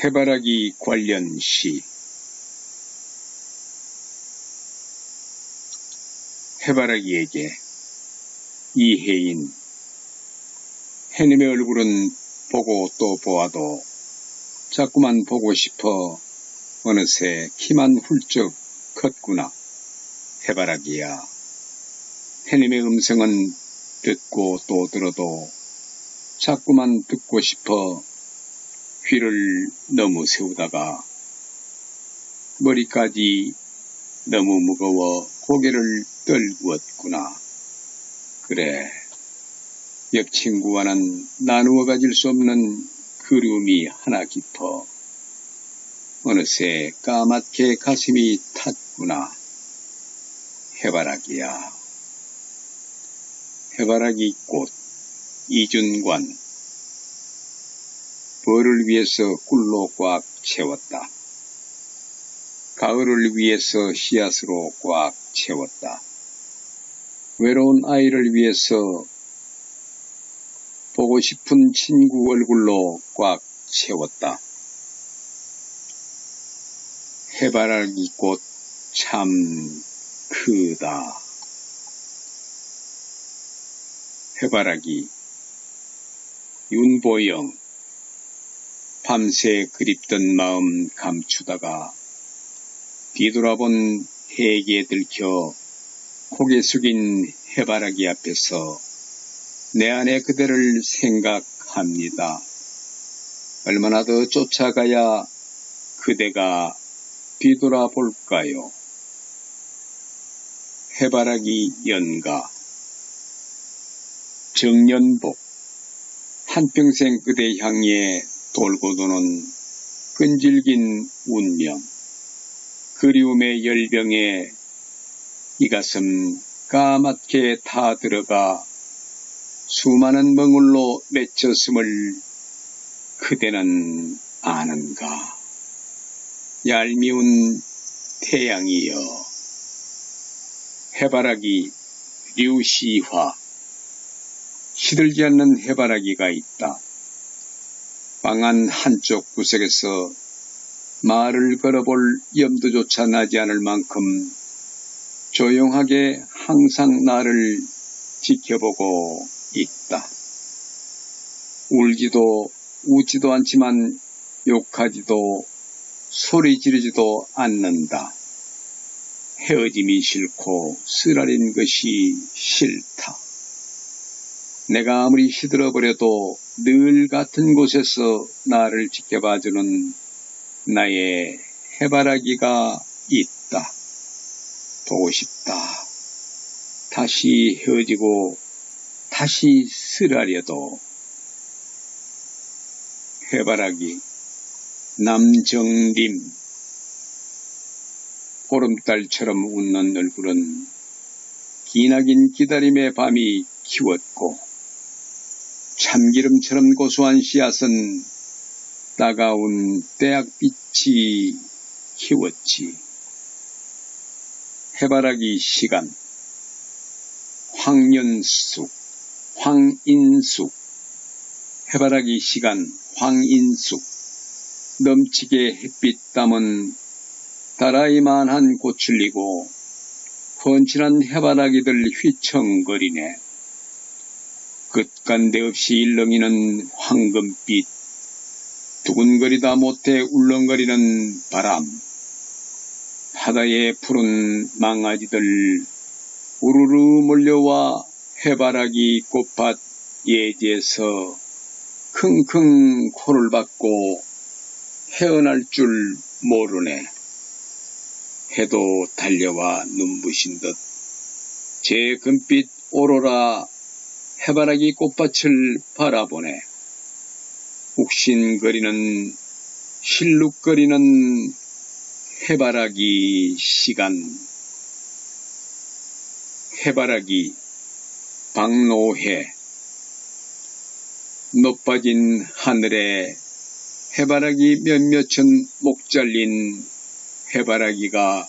해바라기 관련 시. 해바라기에게 이혜인. 해님의 얼굴은 보고 또 보아도 자꾸만 보고 싶어 어느새 키만 훌쩍 컸구나. 해바라기야. 해님의 음성은 듣고 또 들어도 자꾸만 듣고 싶어 귀를 너무 세우다가 머리까지 너무 무거워 고개를 떨구었구나. 그래, 옆친구와는 나누어 가질 수 없는 그리움이 하나 깊어 어느새 까맣게 가슴이 탔구나. 해바라기야. 해바라기 꽃. 이준관. 벌을 위해서 꿀로 꽉 채웠다. 가을을 위해서 씨앗으로 꽉 채웠다. 외로운 아이를 위해서 보고 싶은 친구 얼굴로 꽉 채웠다. 해바라기 꽃 참 크다. 해바라기. 윤보영. 밤새 그립던 마음 감추다가 뒤돌아본 해에게 들켜 고개 숙인 해바라기 앞에서 내 안에 그대를 생각합니다. 얼마나 더 쫓아가야 그대가 뒤돌아볼까요? 해바라기 연가. 정연복. 한평생 그대 향해 돌고 도는 끈질긴 운명. 그리움의 열병에 이 가슴 까맣게 타들어가 수많은 멍울로 맺혔음을 그대는 아는가. 얄미운 태양이여. 해바라기. 류시화. 시들지 않는 해바라기가 있다. 방 안 한쪽 구석에서 말을 걸어볼 염두조차 나지 않을 만큼 조용하게 항상 나를 지켜보고 있다. 울지도 웃지도 않지만 욕하지도 소리 지르지도 않는다. 헤어짐이 싫고 쓰라린 것이 싫다. 내가 아무리 시들어버려도 늘 같은 곳에서 나를 지켜봐주는 나의 해바라기가 있다. 보고 싶다. 다시 헤어지고 다시 쓰라려도. 해바라기. 남정림. 보름달처럼 웃는 얼굴은 기나긴 기다림의 밤이 키웠고 참기름처럼 고소한 씨앗은 따가운 때약빛이 키웠지. 해바라기 시간. 황연숙. 황인숙. 해바라기 시간. 황인숙. 넘치게 햇빛 담은 다라이만한 고출리고 번칠한 해바라기들 휘청거리네. 끝간데 없이 일렁이는 황금빛. 두근거리다 못해 울렁거리는 바람. 바다의 푸른 망아지들 우르르 몰려와 해바라기 꽃밭 예지에서 킁킁 코를 박고 헤어날 줄 모르네. 해도 달려와 눈부신 듯 제 금빛 오로라 해바라기 꽃밭을 바라보네. 욱신거리는 실룩거리는 해바라기 시간. 해바라기. 박노해. 높아진 하늘에 해바라기 몇몇은 목 잘린 해바라기가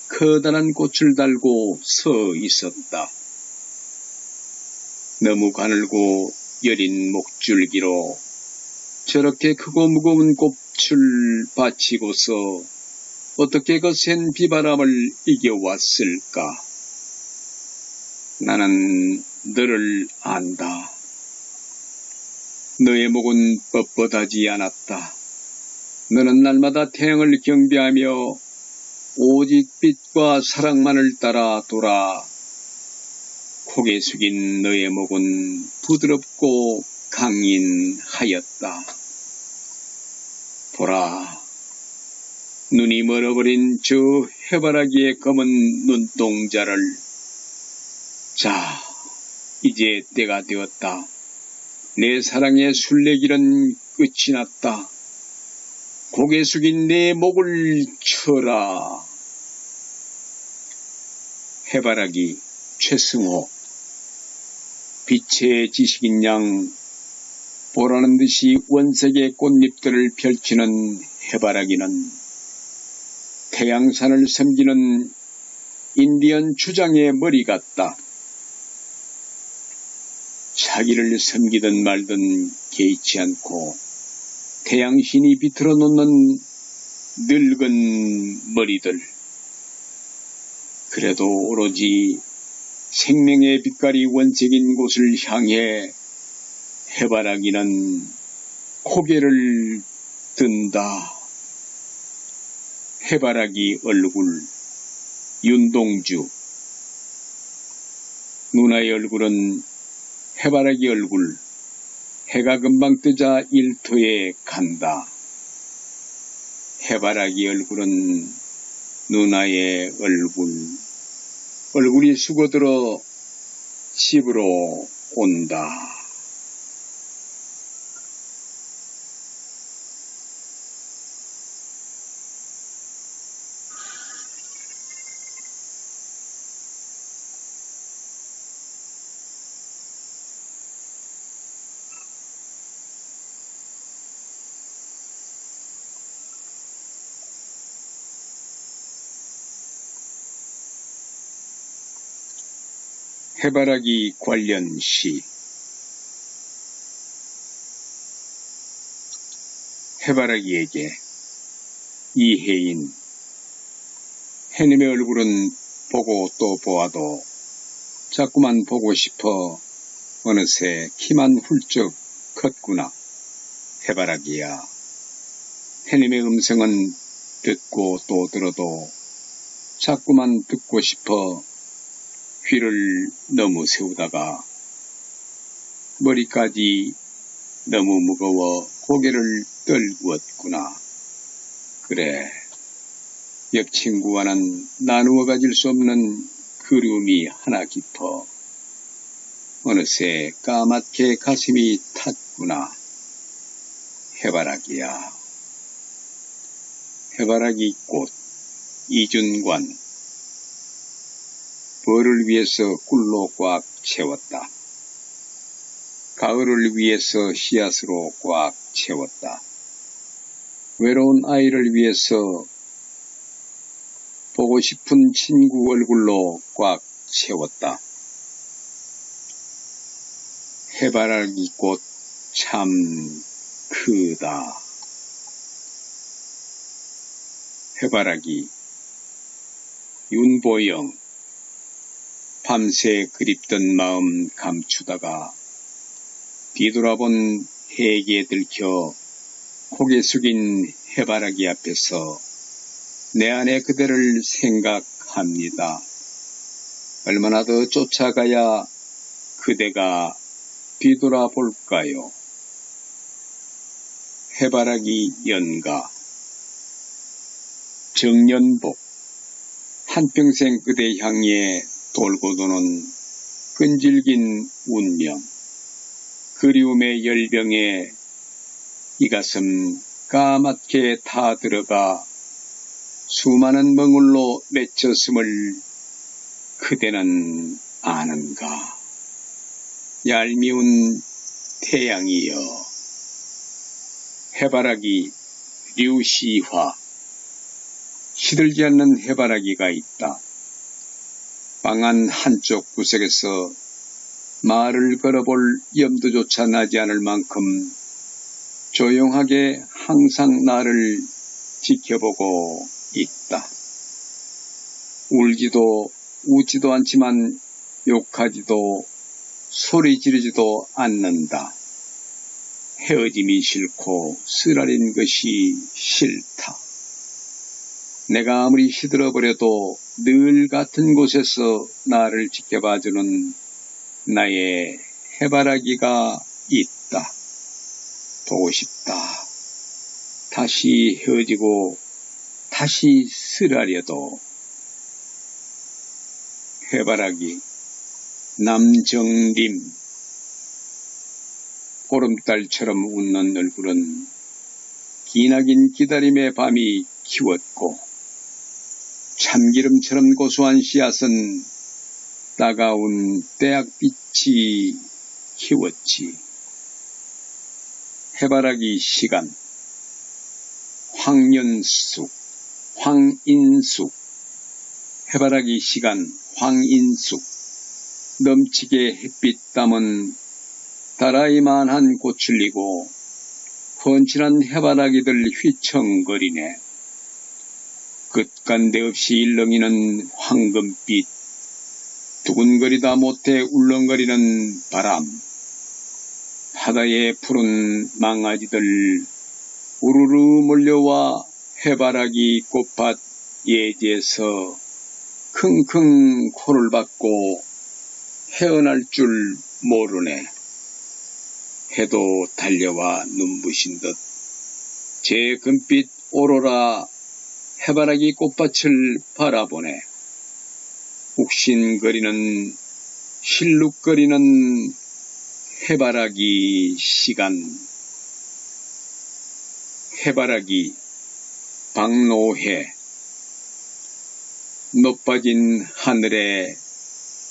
커다란 꽃을 달고 서 있었다. 너무 가늘고 여린 목줄기로 저렇게 크고 무거운 꽃 값을 바치고서 어떻게 거센 비바람을 이겨왔을까? 나는 너를 안다. 너의 목은 뻣뻣하지 않았다. 너는 날마다 태양을 경배하며 오직 빛과 사랑만을 따라 돌아 고개 숙인 너의 목은 부드럽고 강인하였다. 보라, 눈이 멀어버린 저 해바라기의 검은 눈동자를. 자, 이제 때가 되었다. 내 사랑의 순례길은 끝이 났다. 고개 숙인 내 목을 쳐라. 해바라기 최승호. 빛의 지식인 양, 보라는 듯이 원색의 꽃잎들을 펼치는 해바라기는 태양산을 섬기는 인디언 주장의 머리 같다. 자기를 섬기든 말든 개의치 않고 태양신이 비틀어 놓는 늙은 머리들. 그래도 오로지 생명의 빛깔이 원색인 곳을 향해 해바라기는 고개를 든다. 해바라기 얼굴. 윤동주. 누나의 얼굴은 해바라기 얼굴. 해가 금방 뜨자 일터에 간다. 해바라기 얼굴은 누나의 얼굴. 얼굴이 수고들어 집으로 온다. 해바라기 관련 시. 해바라기에게 이혜인. 해님의 얼굴은 보고 또 보아도 자꾸만 보고 싶어 어느새 키만 훌쩍 컸구나. 해바라기야. 해님의 음성은 듣고 또 들어도 자꾸만 듣고 싶어 귀를 너무 세우다가 머리까지 너무 무거워 고개를 떨구었구나. 그래, 역친구와는 나누어 가질 수 없는 그리움이 하나 깊어 어느새 까맣게 가슴이 탔구나. 해바라기야. 해바라기 꽃. 이준관. 벌을 위해서 꿀로 꽉 채웠다. 가을을 위해서 씨앗으로 꽉 채웠다. 외로운 아이를 위해서 보고 싶은 친구 얼굴로 꽉 채웠다. 해바라기 꽃 참 크다. 해바라기. 윤보영. 밤새 그립던 마음 감추다가 뒤돌아본 해에게 들켜 고개 숙인 해바라기 앞에서 내 안에 그대를 생각합니다. 얼마나 더 쫓아가야 그대가 뒤돌아볼까요? 해바라기 연가. 정연복. 한평생 그대 향해 돌고 도는 끈질긴 운명. 그리움의 열병에 이 가슴 까맣게 타 들어가 수많은 멍울로 맺혔음을 그대는 아는가. 얄미운 태양이여. 해바라기. 류시화. 시들지 않는 해바라기가 있다. 방 안 한쪽 구석에서 말을 걸어볼 염두조차 나지 않을 만큼 조용하게 항상 나를 지켜보고 있다. 울지도 웃지도 않지만 욕하지도 소리 지르지도 않는다. 헤어짐이 싫고 쓰라린 것이 싫다. 내가 아무리 시들어버려도 늘 같은 곳에서 나를 지켜봐주는 나의 해바라기가 있다. 보고 싶다. 다시 헤어지고 다시 쓰라려도. 해바라기 남정림. 보름달처럼 웃는 얼굴은 기나긴 기다림의 밤이 키웠고 참기름처럼 고소한 씨앗은 따가운 때약빛이 키웠지. 해바라기 시간. 황연숙, 황인숙. 해바라기 시간 황인숙. 넘치게 햇빛 담은 다라이만한 꽃을 이고 펀칠한 해바라기들 휘청거리네. 끝간데 없이 일렁이는 황금빛. 두근거리다 못해 울렁거리는 바람. 바다의 푸른 망아지들 우르르 몰려와 해바라기 꽃밭 예지에서 킁킁 코를 박고 헤어날 줄 모르네. 해도 달려와 눈부신 듯 제 금빛 오로라 해바라기 꽃밭을 바라보네. 욱신거리는 실룩거리는 해바라기 시간. 해바라기 박노해. 높아진 하늘에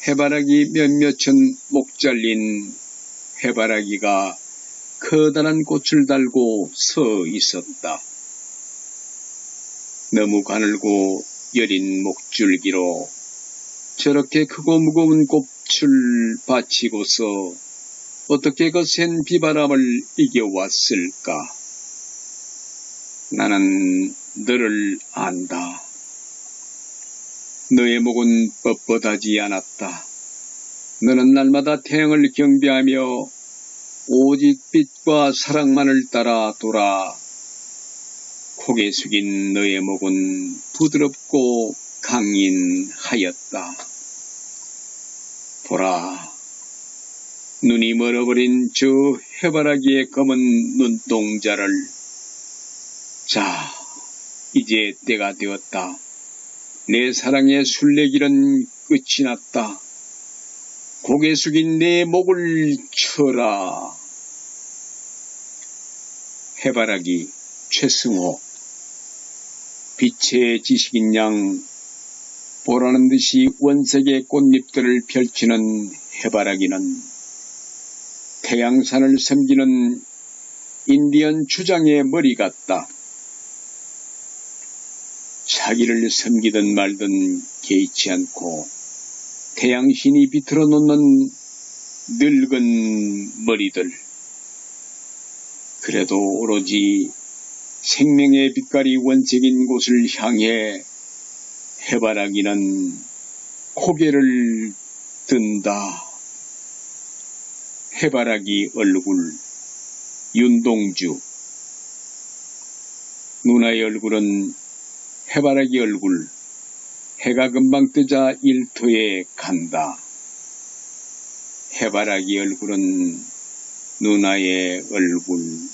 해바라기 몇몇은 목 잘린 해바라기가 커다란 꽃을 달고 서 있었다. 너무 가늘고 여린 목줄기로 저렇게 크고 무거운 꽃을 받치고서 어떻게 거센 비바람을 이겨왔을까? 나는 너를 안다. 너의 목은 뻣뻣하지 않았다. 너는 날마다 태양을 경배하며 오직 빛과 사랑만을 따라 돌아. 고개 숙인 너의 목은 부드럽고 강인하였다. 보라, 눈이 멀어버린 저 해바라기의 검은 눈동자를. 자, 이제 때가 되었다. 내 사랑의 순례길은 끝이 났다. 고개 숙인 내 목을 쳐라. 해바라기 최승호. 빛의 지식인 양 보라는 듯이 원색의 꽃잎들을 펼치는 해바라기는 태양산을 섬기는 인디언 주장의 머리 같다. 자기를 섬기든 말든 개의치 않고 태양신이 비틀어 놓는 늙은 머리들. 그래도 오로지 생명의 빛깔이 원색인 곳을 향해 해바라기는 고개를 든다. 해바라기 얼굴. 윤동주. 누나의 얼굴은 해바라기 얼굴. 해가 금방 뜨자 일터에 간다. 해바라기 얼굴은 누나의 얼굴.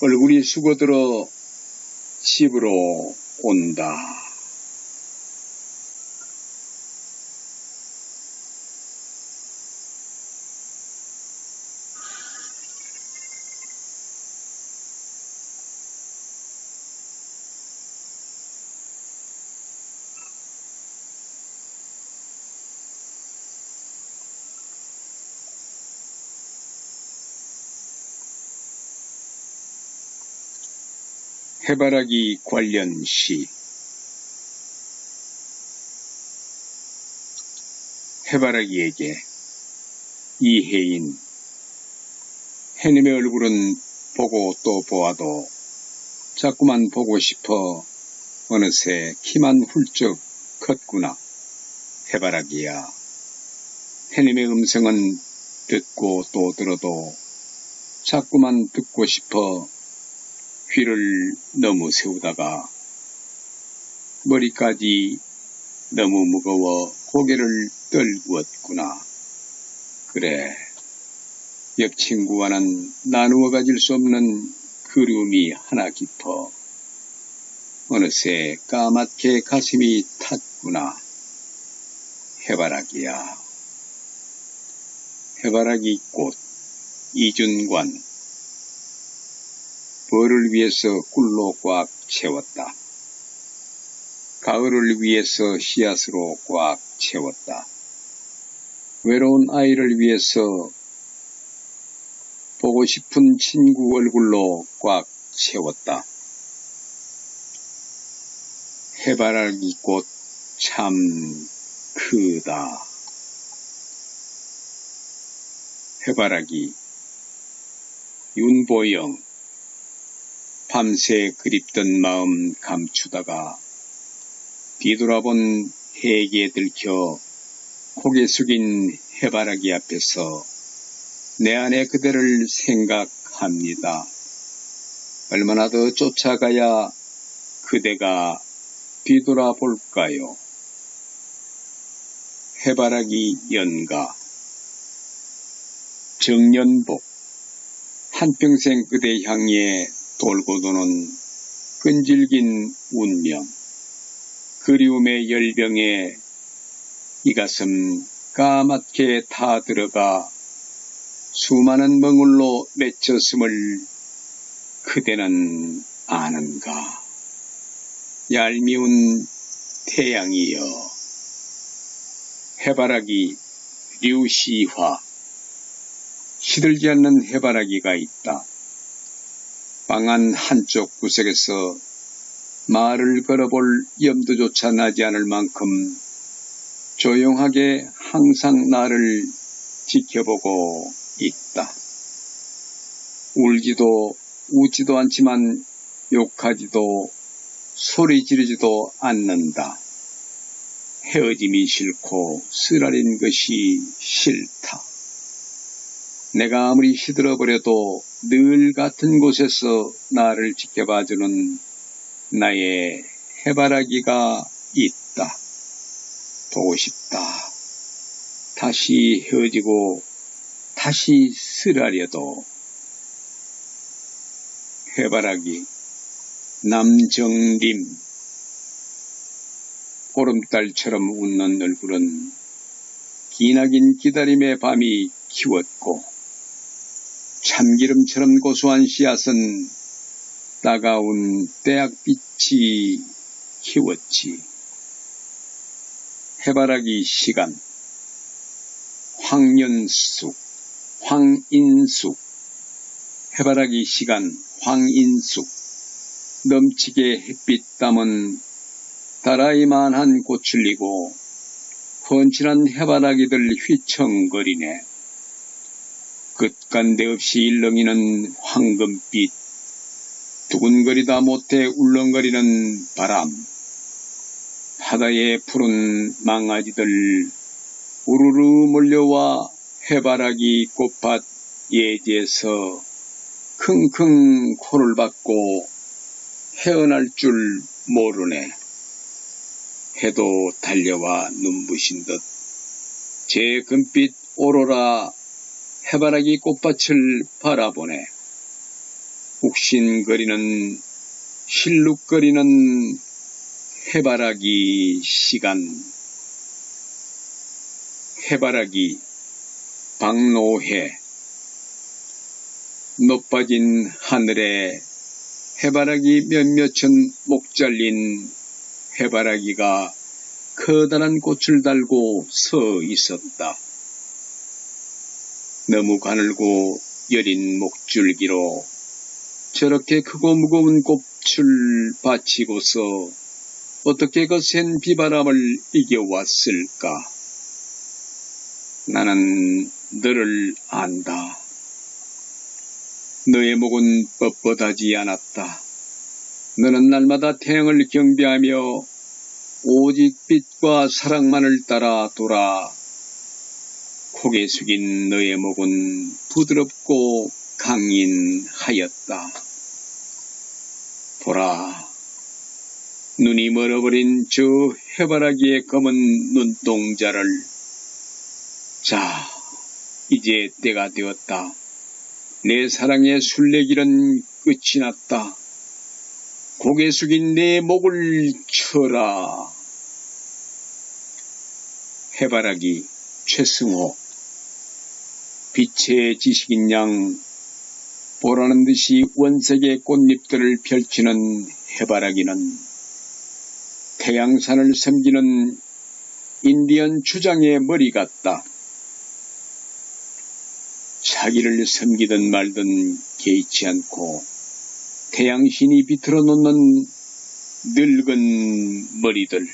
얼굴이 수고들어 집으로 온다. 해바라기 관련 시. 해바라기에게 이혜인. 해님의 얼굴은 보고 또 보아도 자꾸만 보고 싶어 어느새 키만 훌쩍 컸구나. 해바라기야. 해님의 음성은 듣고 또 들어도 자꾸만 듣고 싶어 귀를 너무 세우다가 머리까지 너무 무거워 고개를 떨구었구나. 그래, 옆친구와는 나누어 가질 수 없는 그리움이 하나 깊어 어느새 까맣게 가슴이 탔구나. 해바라기야. 해바라기 꽃 이준관. 벌을 위해서 꿀로 꽉 채웠다. 가을을 위해서 씨앗으로 꽉 채웠다. 외로운 아이를 위해서 보고 싶은 친구 얼굴로 꽉 채웠다. 해바라기 꽃 참 크다. 해바라기. 윤보영. 밤새 그립던 마음 감추다가 뒤돌아본 해에게 들켜 고개 숙인 해바라기 앞에서 내 안에 그대를 생각합니다. 얼마나 더 쫓아가야 그대가 뒤돌아볼까요? 해바라기 연가. 정연복. 한평생 그대 향해 돌고 도는 끈질긴 운명. 그리움의 열병에 이 가슴 까맣게 타 들어가 수많은 멍울로 맺혔음을 그대는 아는가. 얄미운 태양이여. 해바라기 류시화. 시들지 않는 해바라기가 있다. 방 안 한쪽 구석에서 말을 걸어볼 염두조차 나지 않을 만큼 조용하게 항상 나를 지켜보고 있다. 울지도 우지도 않지만 욕하지도 소리 지르지도 않는다. 헤어짐이 싫고 쓰라린 것이 싫다. 내가 아무리 시들어버려도 늘 같은 곳에서 나를 지켜봐주는 나의 해바라기가 있다. 보고 싶다. 다시 헤어지고 다시 쓰라려도. 해바라기. 남정림. 보름달처럼 웃는 얼굴은 기나긴 기다림의 밤이 키웠고 참기름처럼 고소한 씨앗은 따가운 대학빛이 키웠지. 해바라기 시간. 황연숙. 황인숙. 해바라기 시간. 황인숙. 넘치게 햇빛 담은 다라이만한 꽃을 이고 번칠한 해바라기들 휘청거리네. 끝간데 없이 일렁이는 황금빛. 두근거리다 못해 울렁거리는 바람. 바다의 푸른 망아지들 우르르 몰려와 해바라기 꽃밭 예지에서 킁킁 코를 박고 헤어날 줄 모르네. 해도 달려와 눈부신 듯 제 금빛 오로라 해바라기 꽃밭을 바라보네. 욱신거리는 실룩거리는 해바라기 시간. 해바라기. 박노해. 높아진 하늘에 해바라기 몇몇은 목 잘린 해바라기가 커다란 꽃을 달고 서 있었다. 너무 가늘고 여린 목줄기로 저렇게 크고 무거운 꽃을 받치고서 어떻게 거센 비바람을 이겨왔을까? 나는 너를 안다. 너의 목은 뻣뻣하지 않았다. 너는 날마다 태양을 경배하며 오직 빛과 사랑만을 따라 돌아 고개 숙인 너의 목은 부드럽고 강인하였다. 보라, 눈이 멀어버린 저 해바라기의 검은 눈동자를. 자, 이제 때가 되었다. 내 사랑의 순례길은 끝이 났다. 고개 숙인 내 목을 쳐라. 해바라기 최승호. 빛의 지식인 양, 보라는 듯이 원색의 꽃잎들을 펼치는 해바라기는 태양산을 섬기는 인디언 주장의 머리 같다. 자기를 섬기든 말든 개의치 않고 태양신이 비틀어 놓는 늙은 머리들.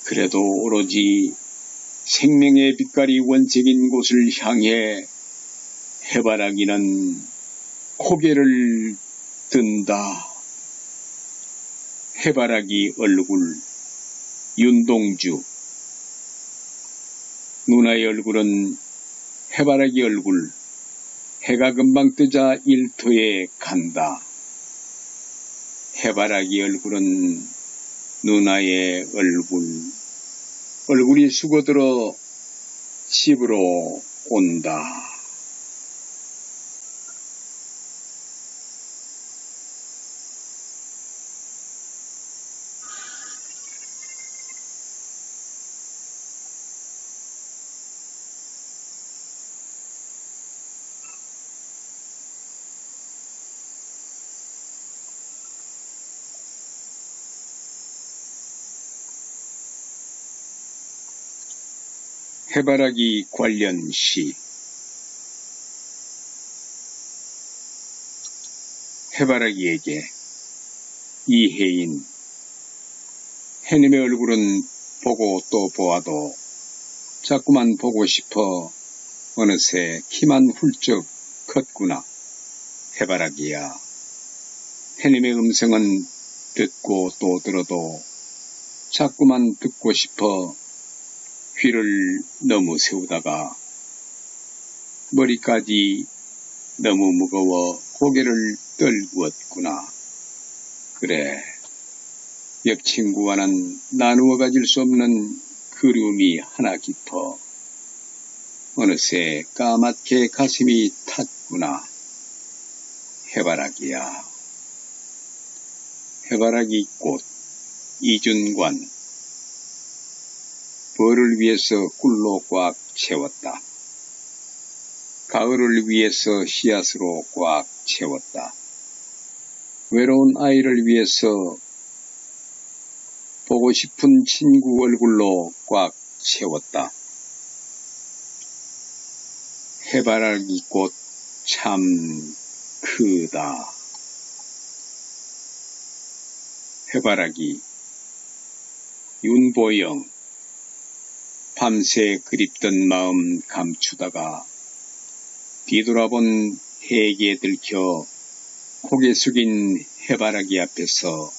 그래도 오로지 생명의 빛깔이 원색인 곳을 향해 해바라기는 고개를 든다. 해바라기 얼굴. 윤동주. 누나의 얼굴은 해바라기 얼굴. 해가 금방 뜨자 일터에 간다. 해바라기 얼굴은 누나의 얼굴. 얼굴이 수고들어 집으로 온다. 해바라기 관련 시. 해바라기에게 이혜인. 해님의 얼굴은 보고 또 보아도 자꾸만 보고 싶어 어느새 키만 훌쩍 컸구나. 해바라기야. 해님의 음성은 듣고 또 들어도 자꾸만 듣고 싶어 귀를 너무 세우다가 머리까지 너무 무거워 고개를 떨구었구나. 그래, 옆친구와는 나누어 가질 수 없는 그리움이 하나 깊어 어느새 까맣게 가슴이 탔구나. 해바라기야. 해바라기 꽃. 이준관. 벌을 위해서 꿀로 꽉 채웠다. 가을을 위해서 씨앗으로 꽉 채웠다. 외로운 아이를 위해서 보고 싶은 친구 얼굴로 꽉 채웠다. 해바라기 꽃 참 크다. 해바라기. 윤보영. 밤새 그립던 마음 감추다가 뒤돌아본 해에게 들켜 고개 숙인 해바라기 앞에서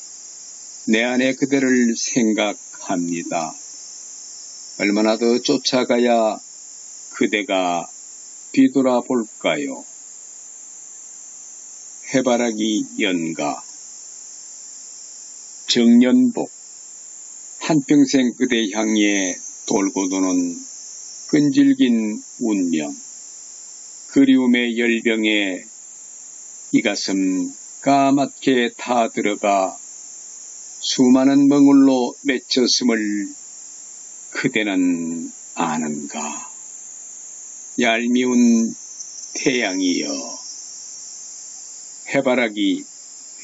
내 안에 그대를 생각합니다. 얼마나 더 쫓아가야 그대가 뒤돌아볼까요? 해바라기 연가. 정연복. 한평생 그대 향해 돌고 도는 끈질긴 운명. 그리움의 열병에 이 가슴 까맣게 타 들어가 수많은 멍울로 맺혔음을 그대는 아는가. 얄미운 태양이여. 해바라기.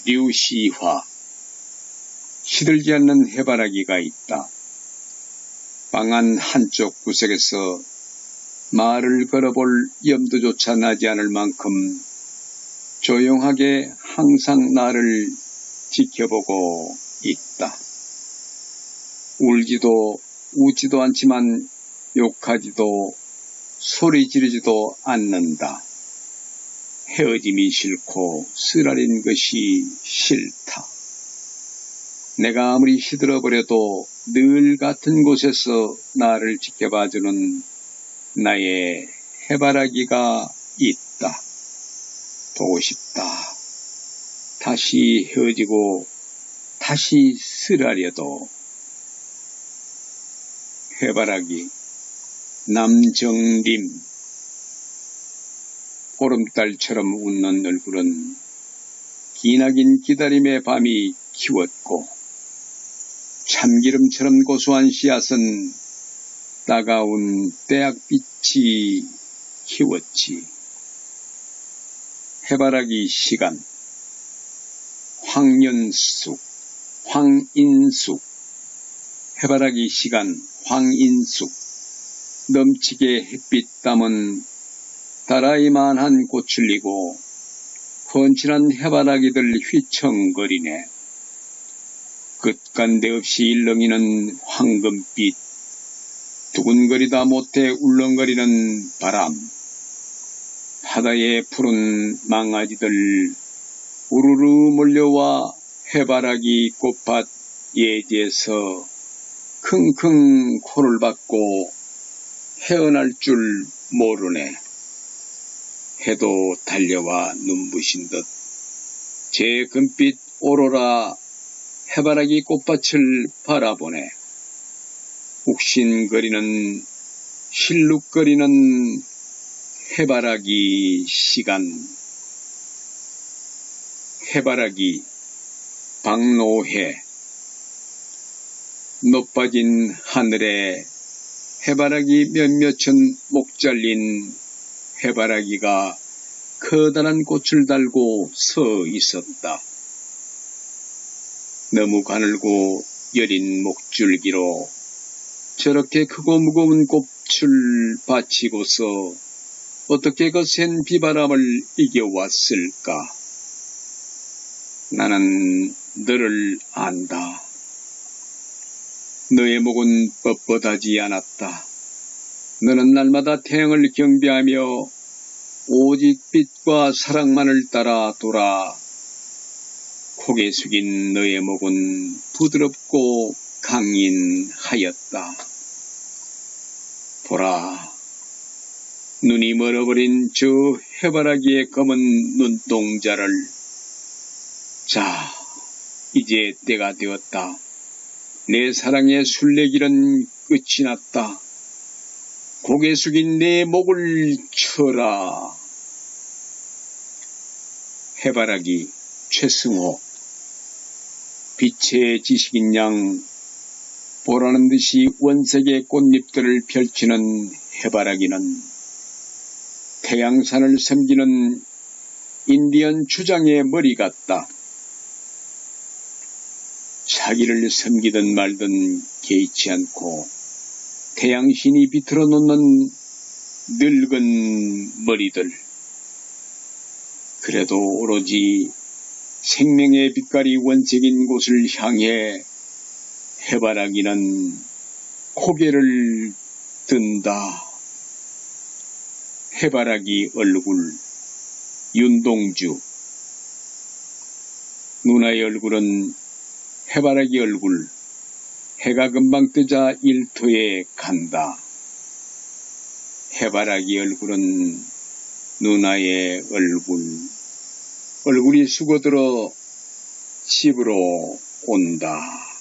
류시화. 시들지 않는 해바라기가 있다. 방 안 한쪽 구석에서 말을 걸어볼 염두조차 나지 않을 만큼 조용하게 항상 나를 지켜보고 있다. 울지도 우지도 않지만 욕하지도 소리 지르지도 않는다. 헤어짐이 싫고 쓰라린 것이 싫다. 내가 아무리 시들어버려도 늘 같은 곳에서 나를 지켜봐주는 나의 해바라기가 있다. 보고 싶다. 다시 헤어지고 다시 쓰라려도. 해바라기 남정림. 보름달처럼 웃는 얼굴은 기나긴 기다림의 밤이 키웠고 참기름처럼 고소한 씨앗은 따가운 때약빛이 키웠지. 해바라기 시간. 황연숙, 황인숙. 해바라기 시간 황인숙. 넘치게 햇빛 담은 다라이만한 꽃을 이고 펀칠한 해바라기들 휘청거리네. 끝간데 없이 일렁이는 황금빛. 두근거리다 못해 울렁거리는 바람. 바다의 푸른 망아지들 우르르 몰려와 해바라기 꽃밭 예지에서 킁킁 코를 박고 헤어날 줄 모르네. 해도 달려와 눈부신 듯 제 금빛 오로라 해바라기 꽃밭을 바라보네. 욱신거리는 실룩거리는 해바라기 시간. 해바라기 박노해. 높아진 하늘에 해바라기 몇몇은 목 잘린 해바라기가 커다란 꽃을 달고 서 있었다. 너무 가늘고 여린 목줄기로 저렇게 크고 무거운 꽃을 받치고서 어떻게 거센 비바람을 이겨왔을까? 나는 너를 안다. 너의 목은 뻣뻣하지 않았다. 너는 날마다 태양을 경배하며 오직 빛과 사랑만을 따라 돌아. 고개 숙인 너의 목은 부드럽고 강인하였다. 보라, 눈이 멀어버린 저 해바라기의 검은 눈동자를. 자, 이제 때가 되었다. 내 사랑의 순례길은 끝이 났다. 고개 숙인 내 목을 쳐라. 해바라기 최승호. 빛의 지식인 양 보라는 듯이 원색의 꽃잎들을 펼치는 해바라기는 태양산을 섬기는 인디언 주장의 머리 같다. 자기를 섬기든 말든 개의치 않고 태양신이 비틀어 놓는 늙은 머리들. 그래도 오로지 생명의 빛깔이 원색인 곳을 향해 해바라기는 고개를 든다. 해바라기 얼굴. 윤동주. 누나의 얼굴은 해바라기 얼굴. 해가 금방 뜨자 일터에 간다. 해바라기 얼굴은 누나의 얼굴. 얼굴이 수고들어 집으로 온다.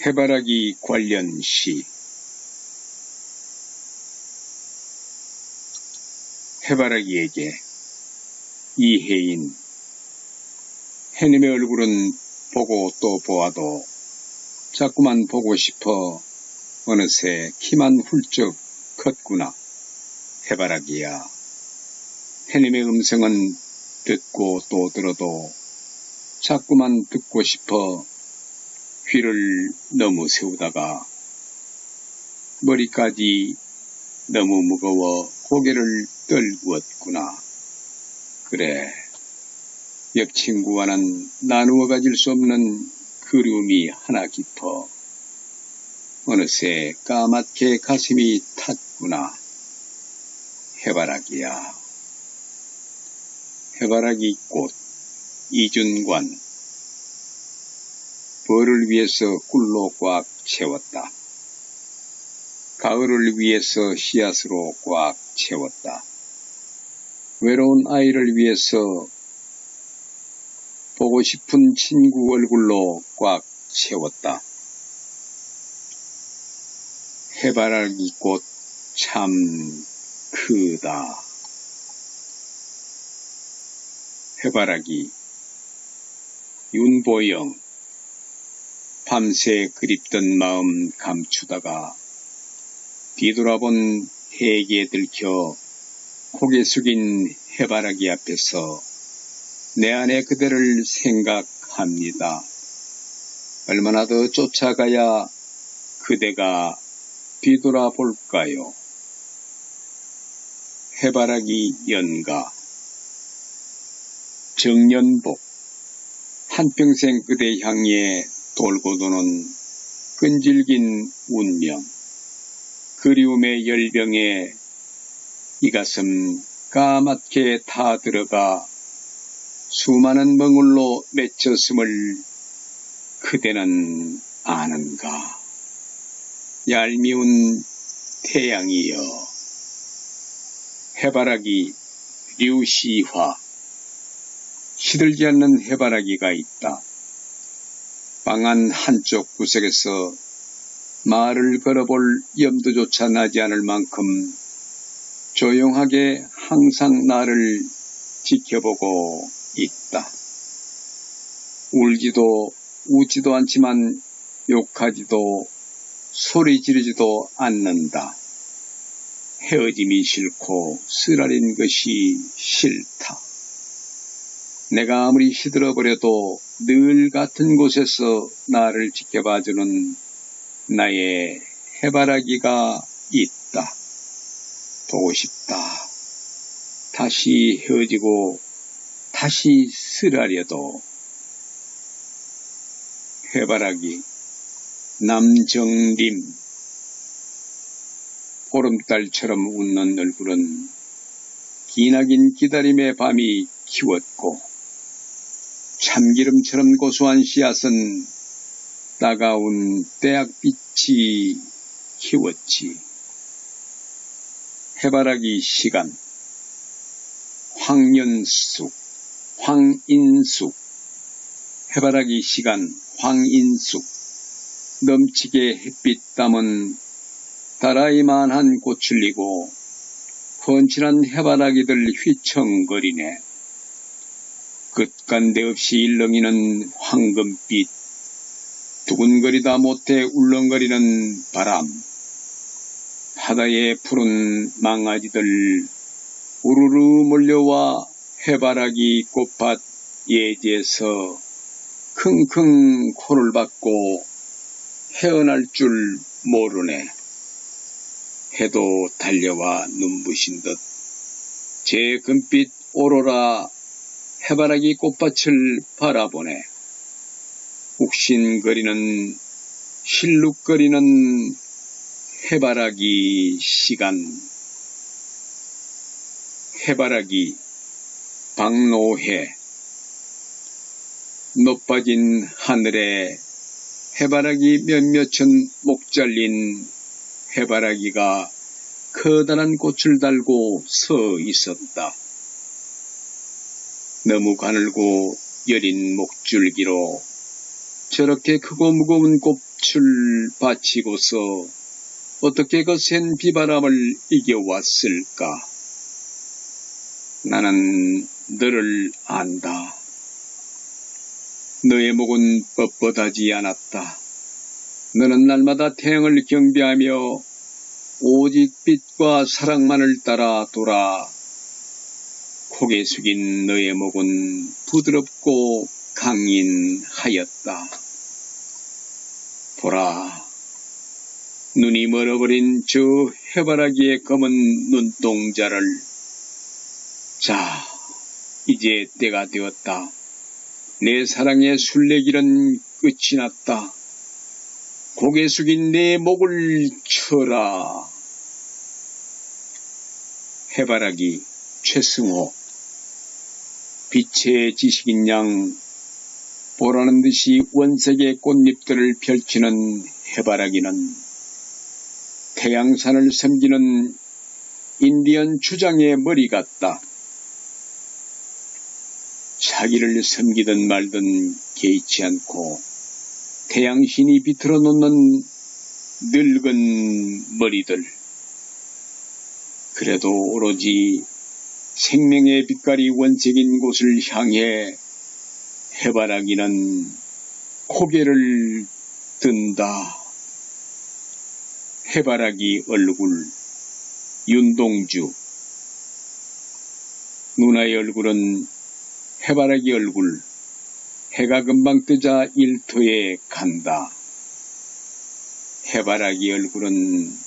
해바라기 관련 시. 해바라기에게 이혜인. 해님의 얼굴은 보고 또 보아도 자꾸만 보고 싶어 어느새 키만 훌쩍 컸구나. 해바라기야. 해님의 음성은 듣고 또 들어도 자꾸만 듣고 싶어 귀를 너무 세우다가 머리까지 너무 무거워 고개를 떨구었구나. 그래, 역친구와는 나누어 가질 수 없는 그리움이 하나 깊어 어느새 까맣게 가슴이 탔구나. 해바라기야. 해바라기 꽃, 이준관. 벌을 위해서 꿀로 꽉 채웠다. 가을을 위해서 씨앗으로 꽉 채웠다. 외로운 아이를 위해서 보고 싶은 친구 얼굴로 꽉 채웠다. 해바라기 꽃 참 크다. 해바라기. 윤보영. 밤새 그립던 마음 감추다가 뒤돌아본 해에게 들켜 고개 숙인 해바라기 앞에서 내 안에 그대를 생각합니다. 얼마나 더 쫓아가야 그대가 뒤돌아볼까요? 해바라기 연가. 정연복. 한평생 그대 향해 돌고 도는 끈질긴 운명. 그리움의 열병에 이 가슴 까맣게 타 들어가 수많은 멍울로 맺혔음을 그대는 아는가. 얄미운 태양이여. 해바라기. 류시화. 시들지 않는 해바라기가 있다. 방 안 한쪽 구석에서 말을 걸어볼 염두조차 나지 않을 만큼 조용하게 항상 나를 지켜보고 있다. 울지도 웃지도 않지만 욕하지도 소리 지르지도 않는다. 헤어짐이 싫고 쓰라린 것이 싫다. 내가 아무리 시들어버려도 늘 같은 곳에서 나를 지켜봐주는 나의 해바라기가 있다. 보고 싶다. 다시 헤어지고 다시 쓰라려도. 해바라기. 남정림. 보름달처럼 웃는 얼굴은 기나긴 기다림의 밤이 키웠고 참기름처럼 고소한 씨앗은 따가운 대학빛이 키웠지. 해바라기 시간. 황연숙. 황인숙. 해바라기 시간. 황인숙. 넘치게 햇빛 담은 다라이만한 꽃을 이고 펀칠한 해바라기들 휘청거리네. 끝간데 없이 일렁이는 황금빛. 두근거리다 못해 울렁거리는 바람. 바다의 푸른 망아지들 우르르 몰려와 해바라기 꽃밭 예지에서 킁킁 코를 박고 헤어날 줄 모르네. 해도 달려와 눈부신 듯 제 금빛 오로라 해바라기 꽃밭을 바라보네. 욱신거리는 실룩거리는 해바라기 시간. 해바라기. 박노해. 높아진 하늘에 해바라기 몇몇은 목 잘린 해바라기가 커다란 꽃을 달고 서 있었다. 너무 가늘고 여린 목줄기로 저렇게 크고 무거운 꽃을 받치고서 어떻게 거센 비바람을 이겨왔을까? 나는 너를 안다. 너의 목은 뻣뻣하지 않았다. 너는 날마다 태양을 경배하며 오직 빛과 사랑만을 따라 돌아 고개 숙인 너의 목은 부드럽고 강인하였다. 보라, 눈이 멀어버린 저 해바라기의 검은 눈동자를. 자, 이제 때가 되었다. 내 사랑의 순례길은 끝이 났다. 고개 숙인 내 목을 쳐라. 해바라기 최승호. 빛의 지식인 양 보라는 듯이 원색의 꽃잎들을 펼치는 해바라기는 태양산을 섬기는 인디언 주장의 머리 같다. 자기를 섬기든 말든 개의치 않고 태양신이 비틀어 놓는 늙은 머리들. 그래도 오로지 생명의 빛깔이 원색인 곳을 향해 해바라기는 고개를 든다. 해바라기 얼굴. 윤동주. 누나의 얼굴은 해바라기 얼굴. 해가 금방 뜨자 일터에 간다. 해바라기 얼굴은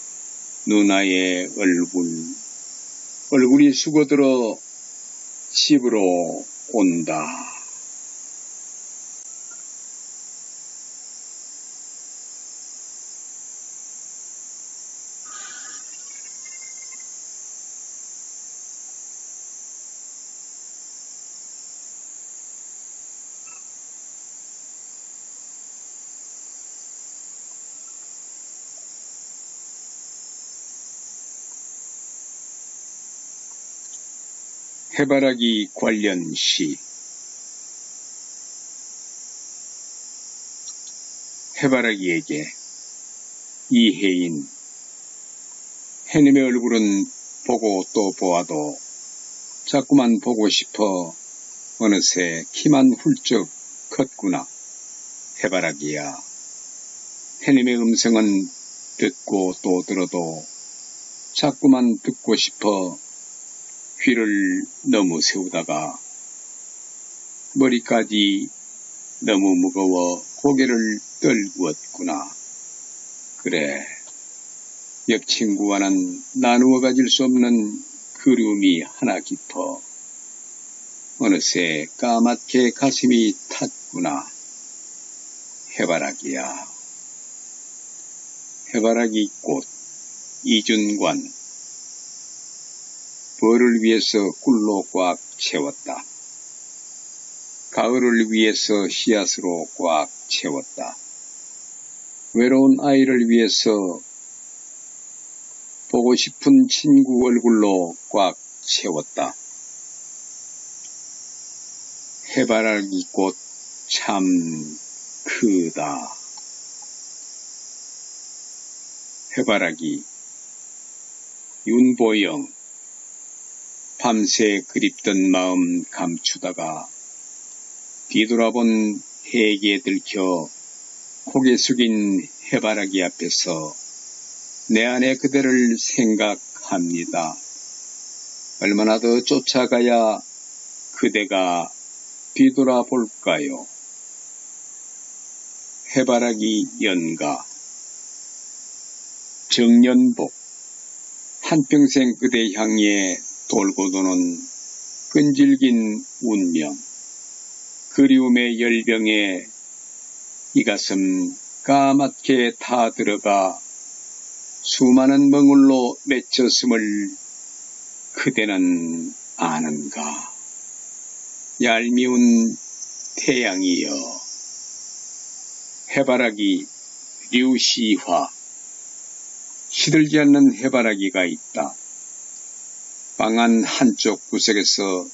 누나의 얼굴. 얼굴이 수고들어 집으로 온다. 해바라기 관련 시. 해바라기에게 이혜인. 해님의 얼굴은 보고 또 보아도 자꾸만 보고 싶어 어느새 키만 훌쩍 컸구나. 해바라기야. 해님의 음성은 듣고 또 들어도 자꾸만 듣고 싶어 귀를 너무 세우다가 머리까지 너무 무거워 고개를 떨구었구나. 그래, 역친구와는 나누어 가질 수 없는 그리움이 하나 깊어 어느새 까맣게 가슴이 탔구나. 해바라기야. 해바라기 꽃. 이준관. 벌을 위해서 꿀로 꽉 채웠다. 가을을 위해서 씨앗으로 꽉 채웠다. 외로운 아이를 위해서 보고 싶은 친구 얼굴로 꽉 채웠다. 해바라기 꽃 참 크다. 해바라기. 윤보영. 밤새 그립던 마음 감추다가 뒤돌아본 해에게 들켜 고개 숙인 해바라기 앞에서 내 안에 그대를 생각합니다. 얼마나 더 쫓아가야 그대가 뒤돌아볼까요? 해바라기 연가. 정연복. 한평생 그대 향해 돌고 도는 끈질긴 운명. 그리움의 열병에 이 가슴 까맣게 타 들어가 수많은 멍울로 맺혔음을 그대는 아는가. 얄미운 태양이여. 해바라기. 류시화. 시들지 않는 해바라기가 있다. 방 안 한쪽 구석에서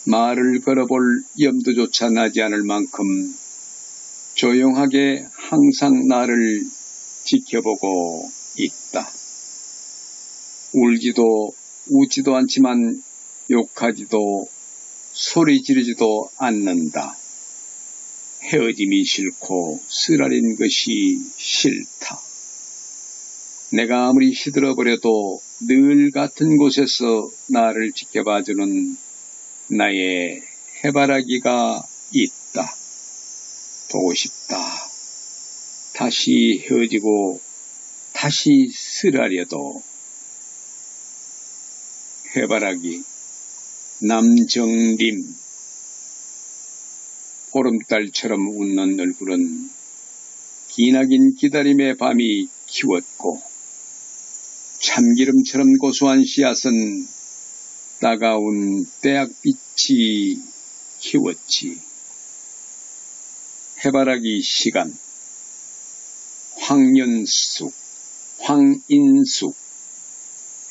말을 걸어볼 염두조차 나지 않을 만큼 조용하게 항상 나를 지켜보고 있다. 울지도 우지도 않지만 욕하지도 소리 지르지도 않는다. 헤어짐이 싫고 쓰라린 것이 싫다. 내가 아무리 시들어버려도 늘 같은 곳에서 나를 지켜봐주는 나의 해바라기가 있다. 보고 싶다. 다시 헤어지고 다시 쓰라려도. 해바라기 남정림. 보름달처럼 웃는 얼굴은 기나긴 기다림의 밤이 키웠고, 참기름처럼 고소한 씨앗은 따가운 대학빛이 키웠지. 해바라기 시간. 황연숙, 황인숙.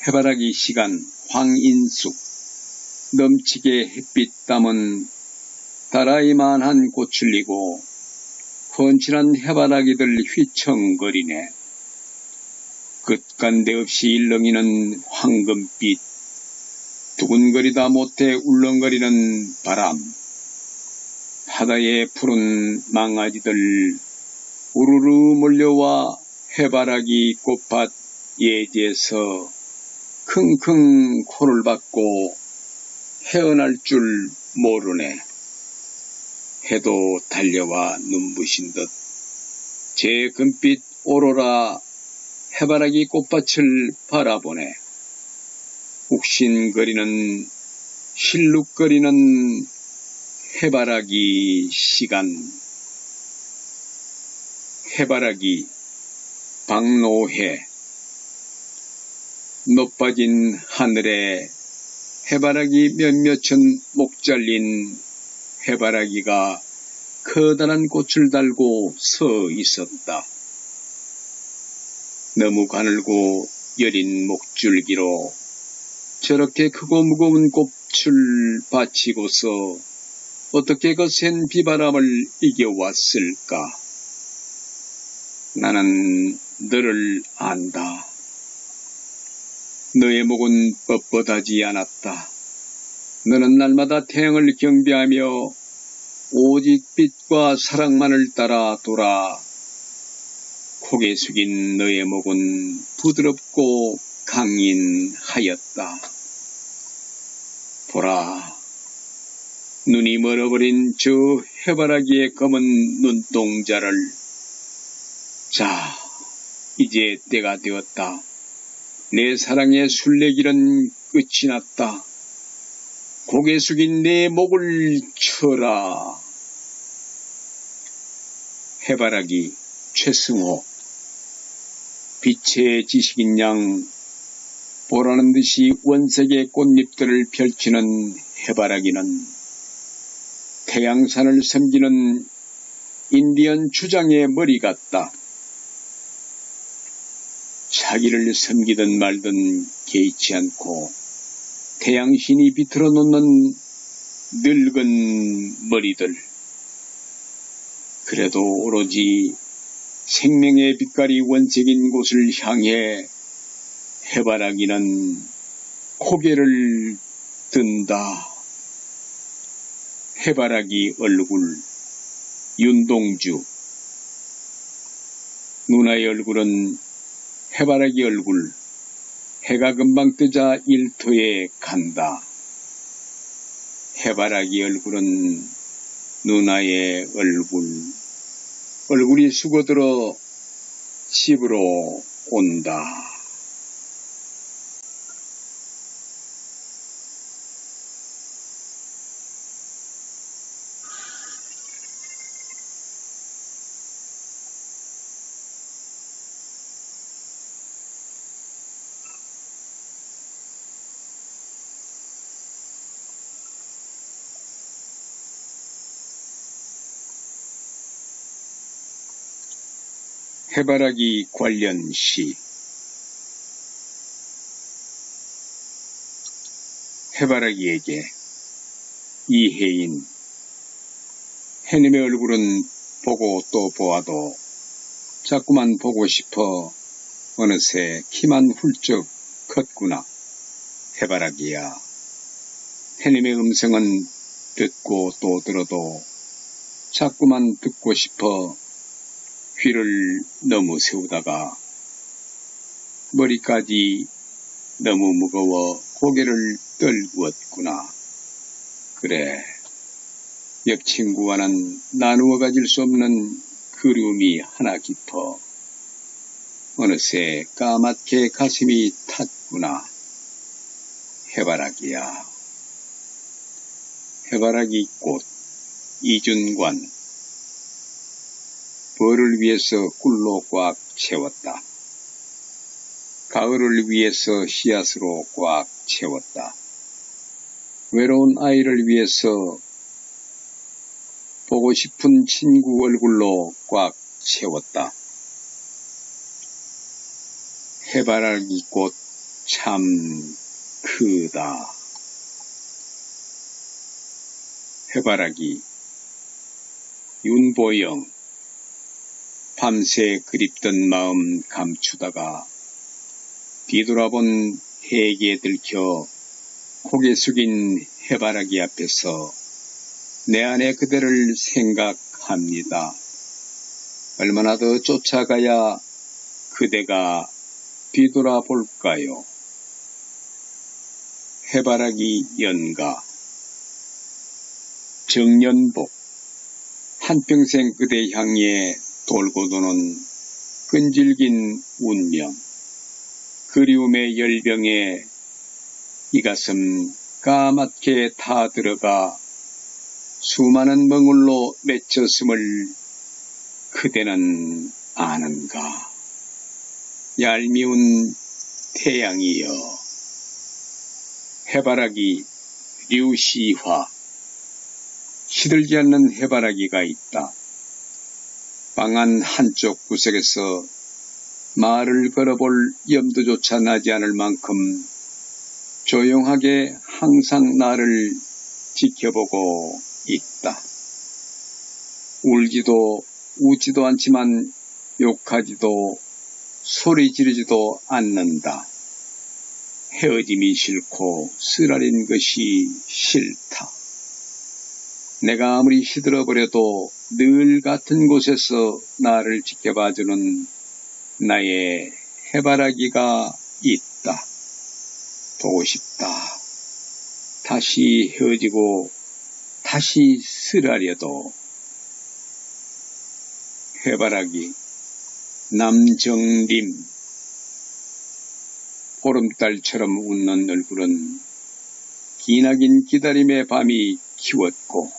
해바라기 시간, 황인숙. 넘치게 햇빛 담은 다라이만한 꽃을 이고 펀칠한 해바라기들 휘청거리네. 끝간데 없이 일렁이는 황금빛, 두근거리다 못해 울렁거리는 바람, 바다의 푸른 망아지들 우르르 몰려와 해바라기 꽃밭 예지에서 킁킁 코를 박고 헤어날 줄 모르네. 해도 달려와 눈부신 듯 제 금빛 오로라 해바라기 꽃밭을 바라보네. 욱신거리는 실룩거리는 해바라기 시간. 해바라기 박노해. 높아진 하늘에 해바라기 몇몇천 목 잘린 해바라기가 커다란 꽃을 달고 서 있었다. 너무 가늘고 여린 목줄기로 저렇게 크고 무거운 꽃을 받치고서 어떻게 거센 비바람을 이겨왔을까? 나는 너를 안다. 너의 목은 뻣뻣하지 않았다. 너는 날마다 태양을 경배하며 오직 빛과 사랑만을 따라 돌아. 고개 숙인 너의 목은 부드럽고 강인하였다. 보라, 눈이 멀어버린 저 해바라기의 검은 눈동자를. 자, 이제 때가 되었다. 내 사랑의 순례길은 끝이 났다. 고개 숙인 내 목을 쳐라. 해바라기 최승호. 빛의 지식인 양 보라는 듯이 원색의 꽃잎들을 펼치는 해바라기는 태양산을 섬기는 인디언 주장의 머리 같다. 자기를 섬기든 말든 개의치 않고 태양신이 비틀어 놓는 늙은 머리들. 그래도 오로지 생명의 빛깔이 원색인 곳을 향해 해바라기는 고개를 든다. 해바라기 얼굴. 윤동주. 누나의 얼굴은 해바라기 얼굴. 해가 금방 뜨자 일터에 간다. 해바라기 얼굴은 누나의 얼굴. 얼굴이 수고들어 집으로 온다. 해바라기 관련 시. 해바라기에게 이혜인. 해님의 얼굴은 보고 또 보아도 자꾸만 보고 싶어 어느새 키만 훌쩍 컸구나. 해바라기야. 해님의 음성은 듣고 또 들어도 자꾸만 듣고 싶어 귀를 너무 세우다가 머리까지 너무 무거워 고개를 떨구었구나. 그래, 옆친구와는 나누어 가질 수 없는 그리움이 하나 깊어 어느새 까맣게 가슴이 탔구나. 해바라기야. 해바라기 꽃 이준관. 벌을 위해서 꿀로 꽉 채웠다. 가을을 위해서 씨앗으로 꽉 채웠다. 외로운 아이를 위해서 보고 싶은 친구 얼굴로 꽉 채웠다. 해바라기 꽃 참 크다. 해바라기 윤보영. 밤새 그립던 마음 감추다가 뒤돌아본 해에게 들켜 고개 숙인 해바라기 앞에서 내 안에 그대를 생각합니다. 얼마나 더 쫓아가야 그대가 뒤돌아볼까요? 해바라기 연가. 정연복. 한평생 그대 향해 돌고 도는 끈질긴 운명. 그리움의 열병에 이 가슴 까맣게 타 들어가 수많은 멍울로 맺혔음을 그대는 아는가. 얄미운 태양이여. 해바라기 류시화. 시들지 않는 해바라기가 있다. 방 안 한쪽 구석에서 말을 걸어볼 염두조차 나지 않을 만큼 조용하게 항상 나를 지켜보고 있다. 울지도 우지도 않지만 욕하지도 소리 지르지도 않는다. 헤어짐이 싫고 쓰라린 것이 싫다. 내가 아무리 시들어버려도 늘 같은 곳에서 나를 지켜봐주는 나의 해바라기가 있다. 보고 싶다. 다시 헤어지고 다시 쓰라려도. 해바라기 남정림. 보름달처럼 웃는 얼굴은 기나긴 기다림의 밤이 키웠고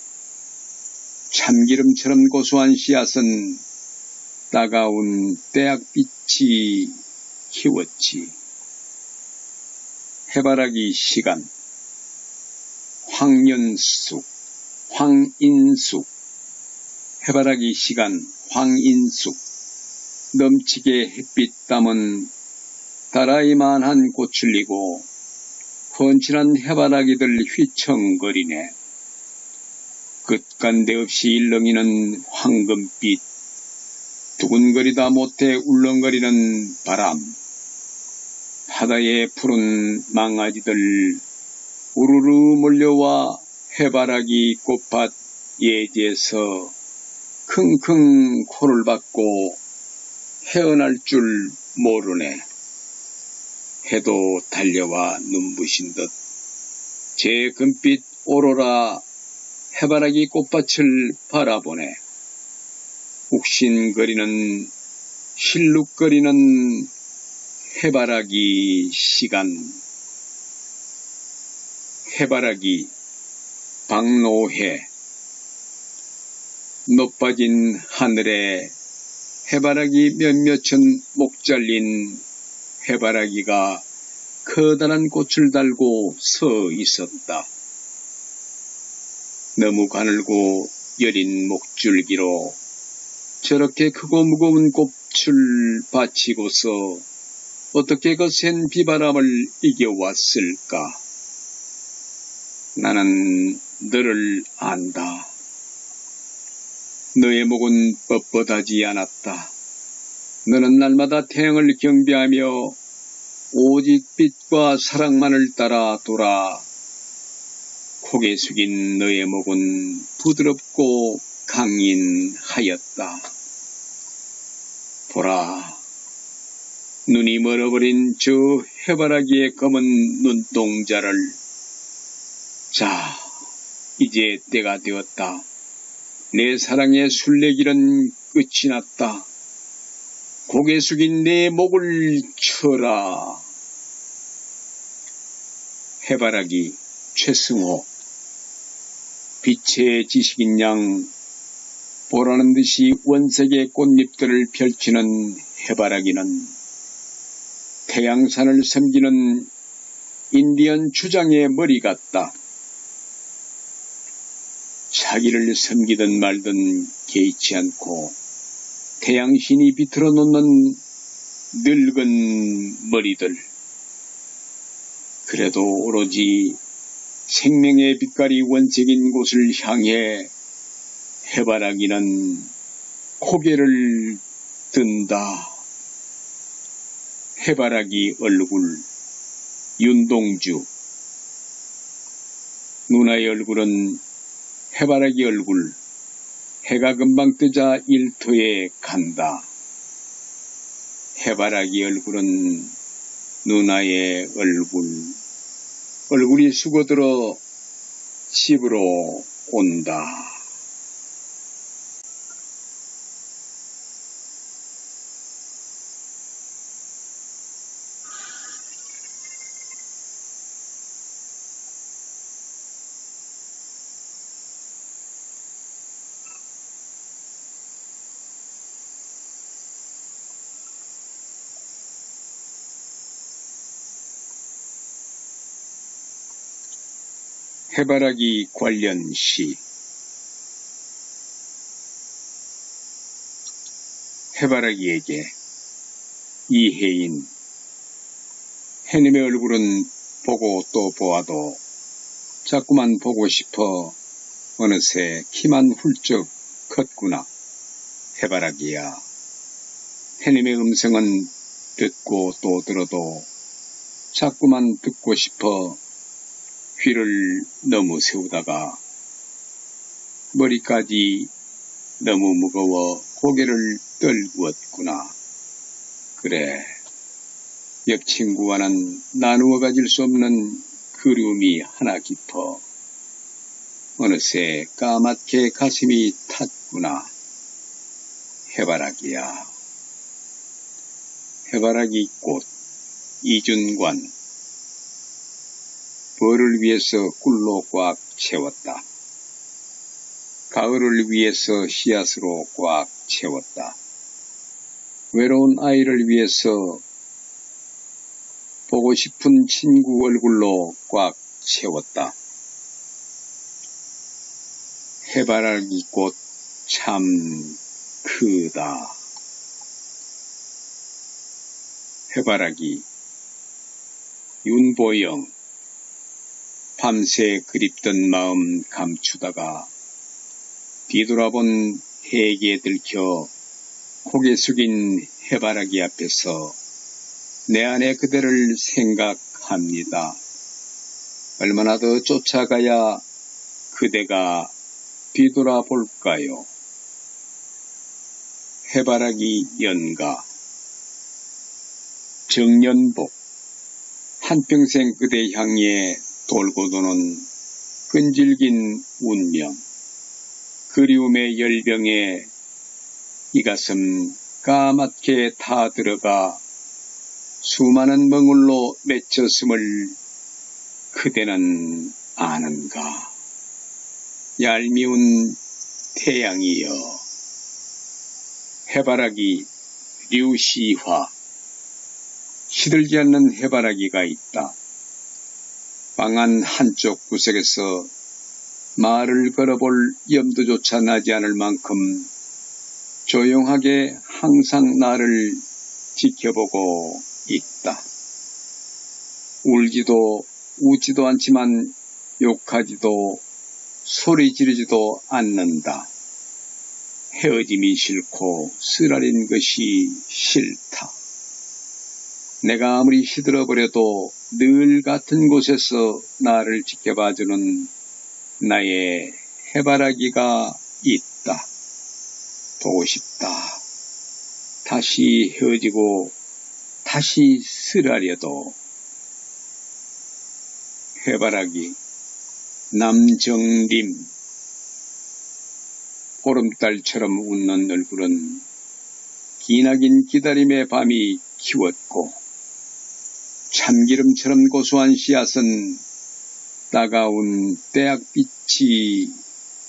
참기름처럼 고소한 씨앗은 따가운 때약빛이 키웠지. 해바라기 시간. 황연숙. 황인숙. 해바라기 시간. 황인숙. 넘치게 햇빛 담은 다라이만한 꽃을 이고 번칠한 해바라기들 휘청거리네. 끝간데 없이 일렁이는 황금빛. 두근거리다 못해 울렁거리는 바람. 바다의 푸른 망아지들 우르르 몰려와 해바라기 꽃밭 예지에서 킁킁 코를 박고 헤어날 줄 모르네. 해도 달려와 눈부신 듯 제 금빛 오로라 해바라기 꽃밭을 바라보네. 욱신거리는 실룩거리는 해바라기 시간. 해바라기 박노해. 높아진 하늘에 해바라기 몇몇은 목 잘린 해바라기가 커다란 꽃을 달고 서 있었다. 너무 가늘고 여린 목줄기로 저렇게 크고 무거운 꽃을 받치고서 어떻게 거센 비바람을 이겨왔을까? 나는 너를 안다. 너의 목은 뻣뻣하지 않았다. 너는 날마다 태양을 경배하며 오직 빛과 사랑만을 따라 돌아 고개 숙인 너의 목은 부드럽고 강인하였다. 보라, 눈이 멀어버린 저 해바라기의 검은 눈동자를. 자, 이제 때가 되었다. 내 사랑의 순례길은 끝이 났다. 고개 숙인 내 목을 쳐라. 해바라기 최승호. 빛의 지식인 양 보라는 듯이 원색의 꽃잎들을 펼치는 해바라기는 태양산을 섬기는 인디언 주장의 머리 같다. 자기를 섬기든 말든 개의치 않고 태양신이 비틀어 놓는 늙은 머리들. 그래도 오로지 생명의 빛깔이 원색인 곳을 향해 해바라기는 고개를 든다. 해바라기 얼굴. 윤동주. 누나의 얼굴은 해바라기 얼굴. 해가 금방 뜨자 일터에 간다. 해바라기 얼굴은 누나의 얼굴. 얼굴이 수고들어 집으로 온다. 해바라기 관련 시. 해바라기에게 이혜인. 해님의 얼굴은 보고 또 보아도 자꾸만 보고 싶어 어느새 키만 훌쩍 컸구나. 해바라기야. 해님의 음성은 듣고 또 들어도 자꾸만 듣고 싶어 귀를 너무 세우다가 머리까지 너무 무거워 고개를 떨구었구나. 그래, 역친구와는 나누어 가질 수 없는 그리움이 하나 깊어 어느새 까맣게 가슴이 탔구나. 해바라기야. 해바라기 꽃. 이준관. 벌을 위해서 꿀로 꽉 채웠다. 가을을 위해서 씨앗으로 꽉 채웠다. 외로운 아이를 위해서 보고 싶은 친구 얼굴로 꽉 채웠다. 해바라기 꽃 참 크다. 해바라기. 윤보영. 밤새 그립던 마음 감추다가 뒤돌아본 해에게 들켜 고개 숙인 해바라기 앞에서 내 안에 그대를 생각합니다. 얼마나 더 쫓아가야 그대가 뒤돌아볼까요? 해바라기 연가. 정연복. 한평생 그대 향해 돌고 도는 끈질긴 운명. 그리움의 열병에 이 가슴 까맣게 타 들어가 수많은 멍울로 맺혔음을 그대는 아는가. 얄미운 태양이여. 해바라기. 류시화. 시들지 않는 해바라기가 있다. 방 안 한쪽 구석에서 말을 걸어볼 염두조차 나지 않을 만큼 조용하게 항상 나를 지켜보고 있다. 울지도 웃지도 않지만 욕하지도 소리 지르지도 않는다. 헤어짐이 싫고 쓰라린 것이 싫다. 내가 아무리 시들어버려도 늘 같은 곳에서 나를 지켜봐주는 나의 해바라기가 있다. 보고 싶다. 다시 헤어지고 다시 쓰라려도. 해바라기. 남정림. 보름달처럼 웃는 얼굴은 기나긴 기다림의 밤이 키웠고 참기름처럼 고소한 씨앗은 따가운 대학빛이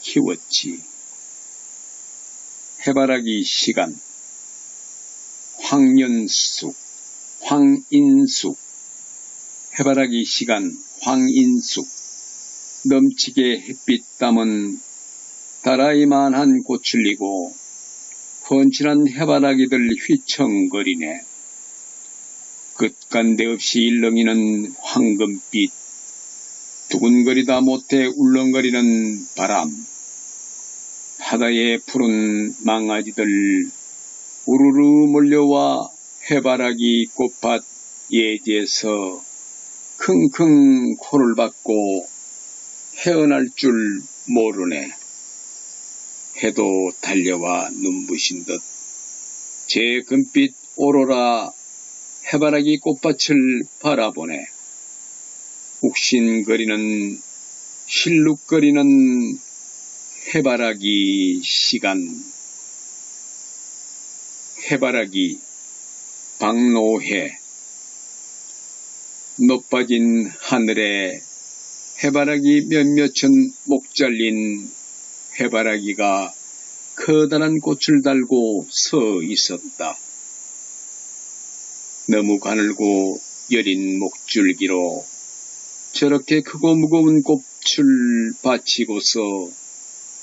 키웠지. 해바라기 시간 황인숙 해바라기 시간 황인숙 넘치게 햇빛 담은 다라이만한 꽃을 이고 펀칠한 해바라기들 휘청거리네. 끝간데 없이 일렁이는 황금빛, 두근거리다 못해 울렁거리는 바람, 바다의 푸른 망아지들 우르르 몰려와 해바라기 꽃밭 예지에서 킁킁 코를 박고 헤어날 줄 모르네. 해도 달려와 눈부신 듯 제 금빛 오로라 해바라기 꽃밭을 바라보네. 욱신거리는 실룩거리는 해바라기 시간. 해바라기 박노해. 높아진 하늘에 해바라기 몇몇은 목 잘린 해바라기가 커다란 꽃을 달고 서 있었다. 너무 가늘고 여린 목줄기로 저렇게 크고 무거운 꽃을 받치고서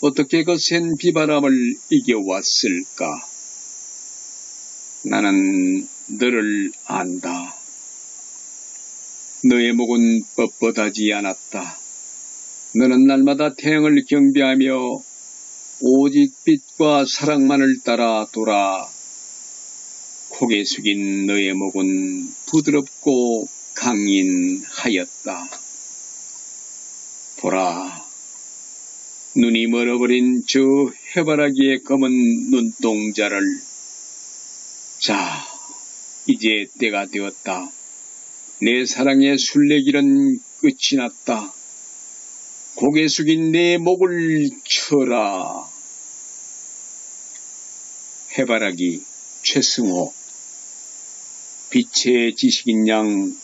어떻게 거센 비바람을 이겨왔을까? 나는 너를 안다. 너의 목은 뻣뻣하지 않았다. 너는 날마다 태양을 경배하며 오직 빛과 사랑만을 따라 돌아 고개 숙인 너의 목은 부드럽고 강인하였다. 보라, 눈이 멀어버린 저 해바라기의 검은 눈동자를. 자, 이제 때가 되었다. 내 사랑의 순례길은 끝이 났다. 고개 숙인 내 목을 쳐라. 해바라기 최승호. 빛의 지식인 양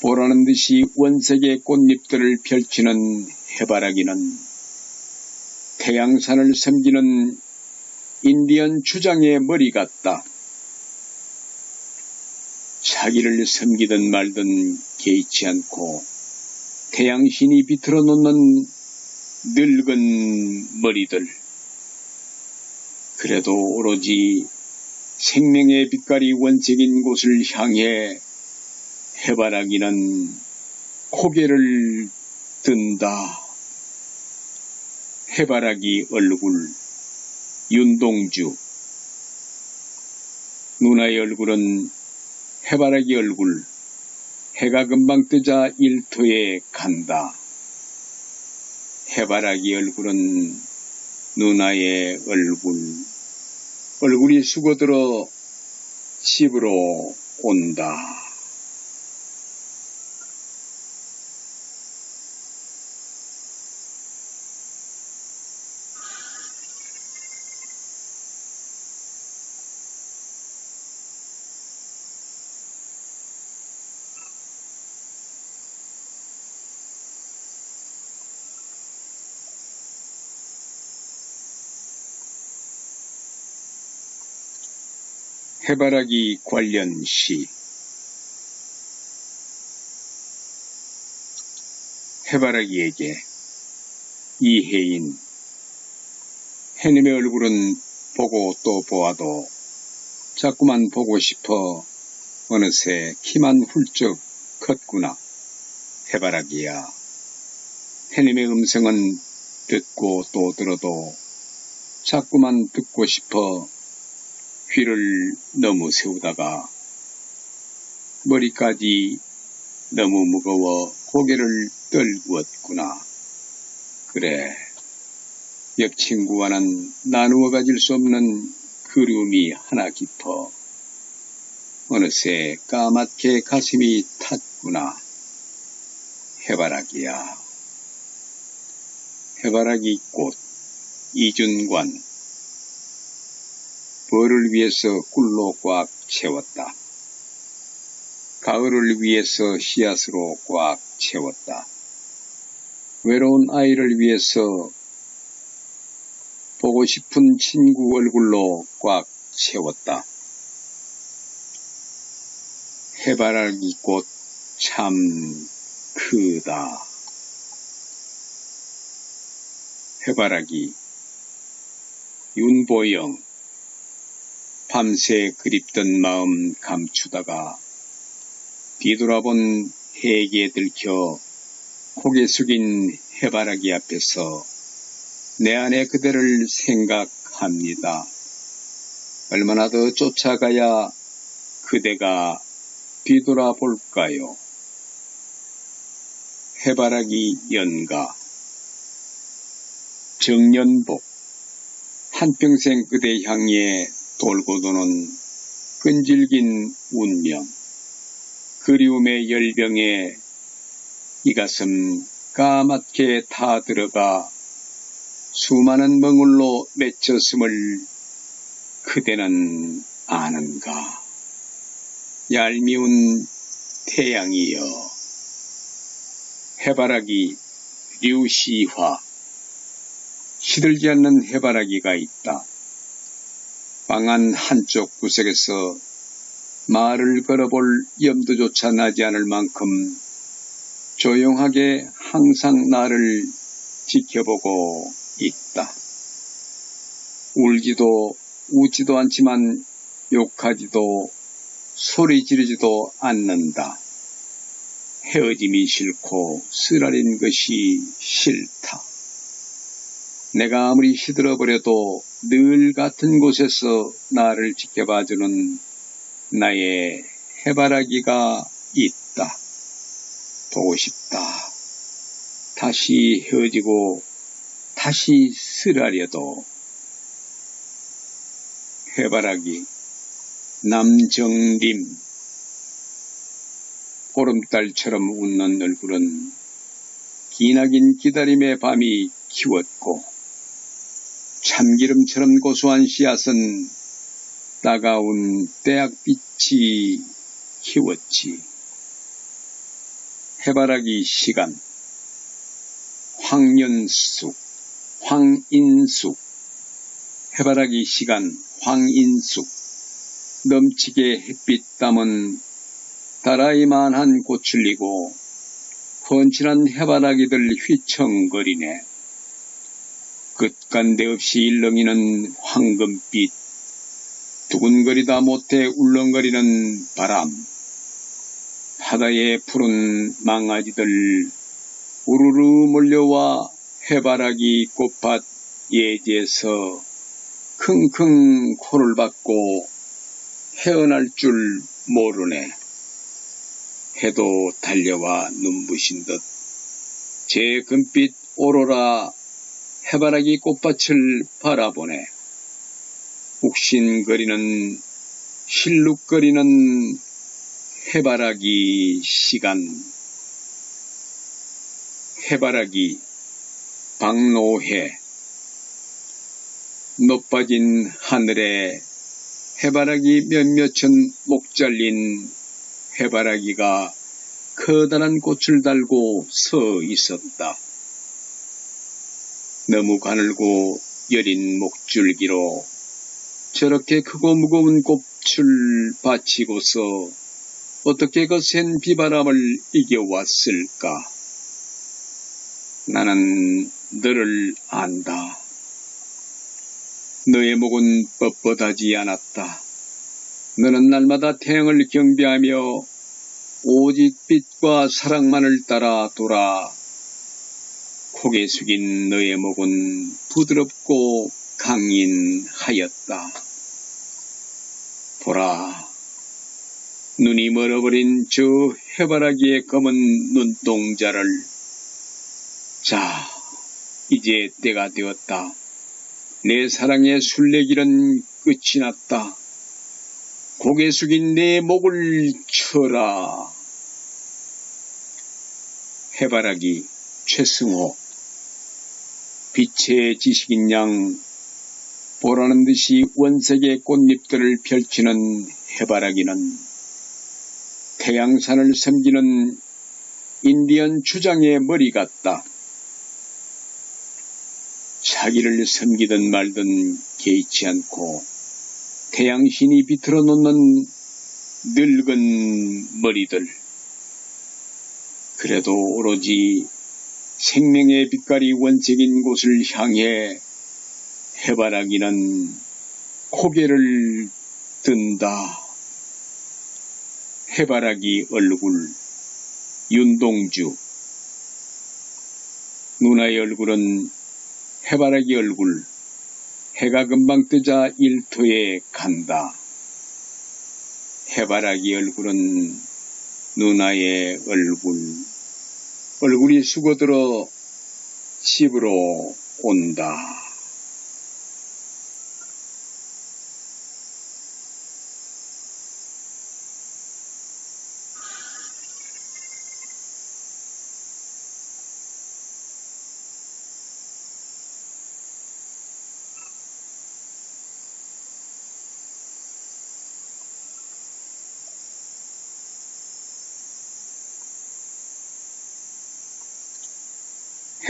보라는 듯이 원색의 꽃잎들을 펼치는 해바라기는 태양산을 섬기는 인디언 주장의 머리 같다. 자기를 섬기든 말든 개의치 않고 태양신이 비틀어 놓는 늙은 머리들. 그래도 오로지 생명의 빛깔이 원색인 곳을 향해 해바라기는 고개를 든다. 해바라기 얼굴. 윤동주. 누나의 얼굴은 해바라기 얼굴. 해가 금방 뜨자 일터에 간다. 해바라기 얼굴은 누나의 얼굴. 얼굴이 수고들어 집으로 온다. 해바라기 관련 시. 해바라기에게 이혜인. 해님의 얼굴은 보고 또 보아도 자꾸만 보고 싶어 어느새 키만 훌쩍 컸구나. 해바라기야. 해님의 음성은 듣고 또 들어도 자꾸만 듣고 싶어 귀를 너무 세우다가 머리까지 너무 무거워 고개를 떨구었구나. 그래, 역친구와는 나누어 가질 수 없는 그리움이 하나 깊어 어느새 까맣게 가슴이 탔구나. 해바라기야. 해바라기 꽃. 이준관. 벌을 위해서 꿀로 꽉 채웠다. 가을을 위해서 씨앗으로 꽉 채웠다. 외로운 아이를 위해서 보고 싶은 친구 얼굴로 꽉 채웠다. 해바라기 꽃 참 크다. 해바라기. 윤보영. 밤새 그립던 마음 감추다가 뒤돌아본 해에게 들켜 고개 숙인 해바라기 앞에서 내 안에 그대를 생각합니다. 얼마나 더 쫓아가야 그대가 뒤돌아볼까요? 해바라기 연가. 정연복. 한평생 그대 향해 돌고 도는 끈질긴 운명. 그리움의 열병에 이 가슴 까맣게 타 들어가 수많은 멍울로 맺혔음을 그대는 아는가. 얄미운 태양이여. 해바라기. 류시화. 시들지 않는 해바라기가 있다. 방 안 한쪽 구석에서 말을 걸어볼 염두조차 나지 않을 만큼 조용하게 항상 나를 지켜보고 있다. 울지도 우지도 않지만 욕하지도 소리 지르지도 않는다. 헤어짐이 싫고 쓰라린 것이 싫다. 내가 아무리 시들어버려도 늘 같은 곳에서 나를 지켜봐주는 나의 해바라기가 있다. 보고 싶다. 다시 헤어지고 다시 쓰라려도. 해바라기. 남정림. 보름달처럼 웃는 얼굴은 기나긴 기다림의 밤이 키웠고 참기름처럼 고소한 씨앗은 따가운 때약빛이 키웠지. 해바라기 시간. 황연숙. 황인숙. 해바라기 시간. 황인숙. 넘치게 햇빛 담은 다라이만한 꽃을리고 펀칠한 해바라기들 휘청거리네. 끝간데 없이 일렁이는 황금빛. 두근거리다 못해 울렁거리는 바람. 바다의 푸른 망아지들 우르르 몰려와 해바라기 꽃밭 예지에서 킁킁 코를 박고 헤어날 줄 모르네. 해도 달려와 눈부신 듯 제 금빛 오로라 해바라기 꽃밭을 바라보네. 욱신거리는 실룩거리는 해바라기 시간. 해바라기. 박노해. 높아진 하늘에 해바라기 몇몇은 목 잘린 해바라기가 커다란 꽃을 달고 서 있었다. 너무 가늘고 여린 목줄기로 저렇게 크고 무거운 꽃을 받치고서 어떻게 거센 비바람을 이겨왔을까? 나는 너를 안다. 너의 목은 뻣뻣하지 않았다. 너는 날마다 태양을 경배하며 오직 빛과 사랑만을 따라 돌아 고개 숙인 너의 목은 부드럽고 강인하였다. 보라, 눈이 멀어버린 저 해바라기의 검은 눈동자를. 자, 이제 때가 되었다. 내 사랑의 순례길은 끝이 났다. 고개 숙인 내 목을 쳐라. 해바라기. 최승호. 빛의 지식인 양 보라는 듯이 원색의 꽃잎들을 펼치는 해바라기는 태양산을 섬기는 인디언 주장의 머리 같다. 자기를 섬기든 말든 개의치 않고 태양신이 비틀어 놓는 늙은 머리들. 그래도 오로지 생명의 빛깔이 원색인 곳을 향해 해바라기는 고개를 든다. 해바라기 얼굴, 윤동주. 누나의 얼굴은 해바라기 얼굴. 해가 금방 뜨자 일터에 간다. 해바라기 얼굴은 누나의 얼굴. 얼굴이 수고들어 집으로 온다.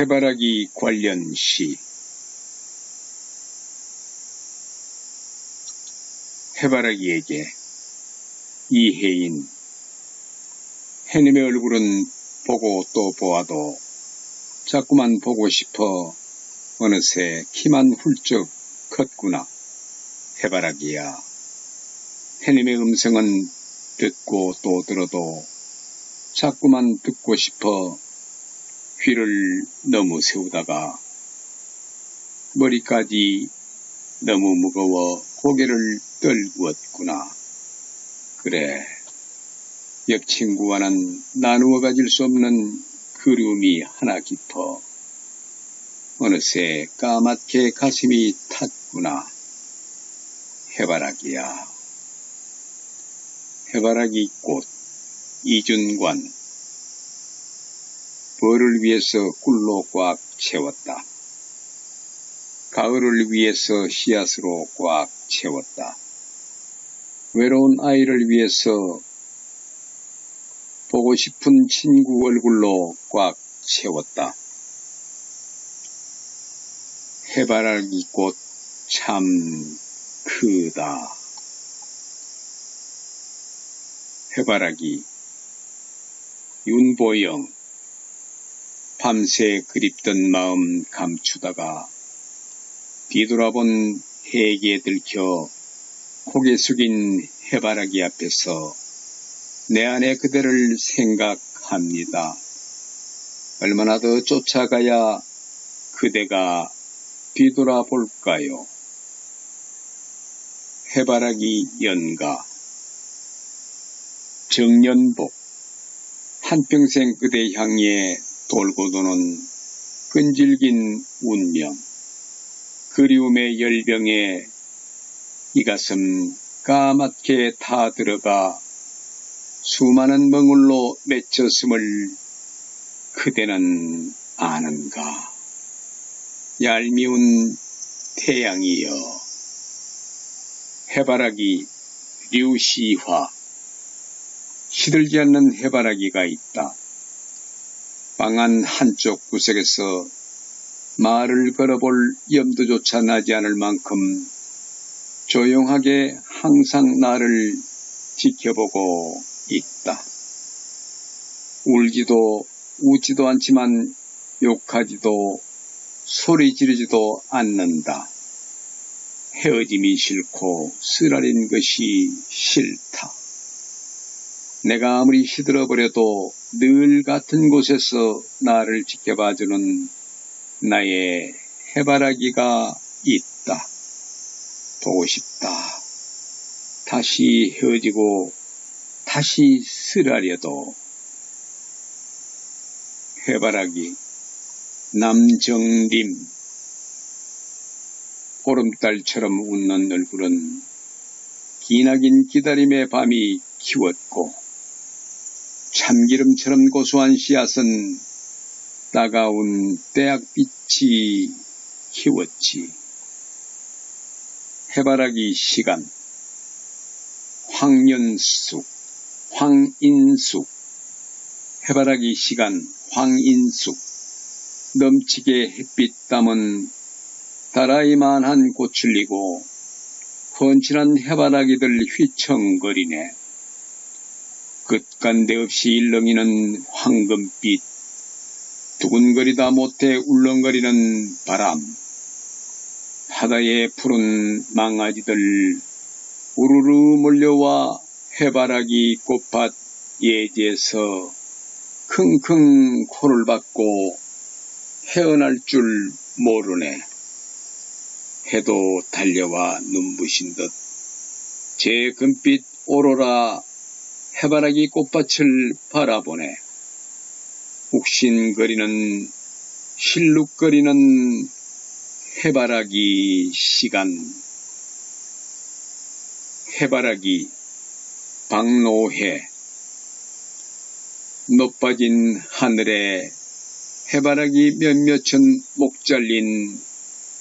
해바라기 관련 시. 해바라기에게 이혜인. 해님의 얼굴은 보고 또 보아도 자꾸만 보고 싶어 어느새 키만 훌쩍 컸구나. 해바라기야. 해님의 음성은 듣고 또 들어도 자꾸만 듣고 싶어 귀를 너무 세우다가 머리까지 너무 무거워 고개를 떨구었구나. 그래, 역친구와는 나누어 가질 수 없는 그리움이 하나 깊어 어느새 까맣게 가슴이 탔구나. 해바라기야. 해바라기 꽃, 이준관. 벌을 위해서 꿀로 꽉 채웠다. 가을을 위해서 씨앗으로 꽉 채웠다. 외로운 아이를 위해서 보고 싶은 친구 얼굴로 꽉 채웠다. 해바라기 꽃 참 크다. 해바라기. 윤보영. 밤새 그립던 마음 감추다가 뒤돌아본 해에게 들켜 고개 숙인 해바라기 앞에서 내 안에 그대를 생각합니다. 얼마나 더 쫓아가야 그대가 뒤돌아볼까요? 해바라기 연가. 정연복. 한평생 그대 향해 돌고 도는 끈질긴 운명. 그리움의 열병에 이 가슴 까맣게 타 들어가 수많은 멍울로 맺혔음을 그대는 아는가. 얄미운 태양이여. 해바라기. 류시화. 시들지 않는 해바라기가 있다. 방 안 한쪽 구석에서 말을 걸어볼 염두조차 나지 않을 만큼 조용하게 항상 나를 지켜보고 있다. 울지도 우지도 않지만 욕하지도 소리 지르지도 않는다. 헤어짐이 싫고 쓰라린 것이 싫다. 내가 아무리 시들어버려도 늘 같은 곳에서 나를 지켜봐주는 나의 해바라기가 있다. 보고 싶다. 다시 헤어지고 다시 쓰라려도. 해바라기. 남정림. 보름달처럼 웃는 얼굴은 기나긴 기다림의 밤이 키웠고 참기름처럼 고소한 씨앗은 따가운 때약빛이 키웠지. 해바라기 시간. 황연숙, 황인숙. 해바라기 시간 황인숙. 넘치게 햇빛 담은 다라이만한 꽃을 이고 펀칠한 해바라기들 휘청거리네. 끝간데 없이 일렁이는 황금빛, 두근거리다 못해 울렁거리는 바람, 바다의 푸른 망아지들 우르르 몰려와 해바라기 꽃밭 예지에서 킁킁 코를 박고 헤어날 줄 모르네. 해도 달려와 눈부신 듯 제 금빛 오로라 해바라기 꽃밭을 바라보네. 욱신거리는 실룩거리는 해바라기 시간. 해바라기 박노해. 높아진 하늘에 해바라기 몇몇은 목 잘린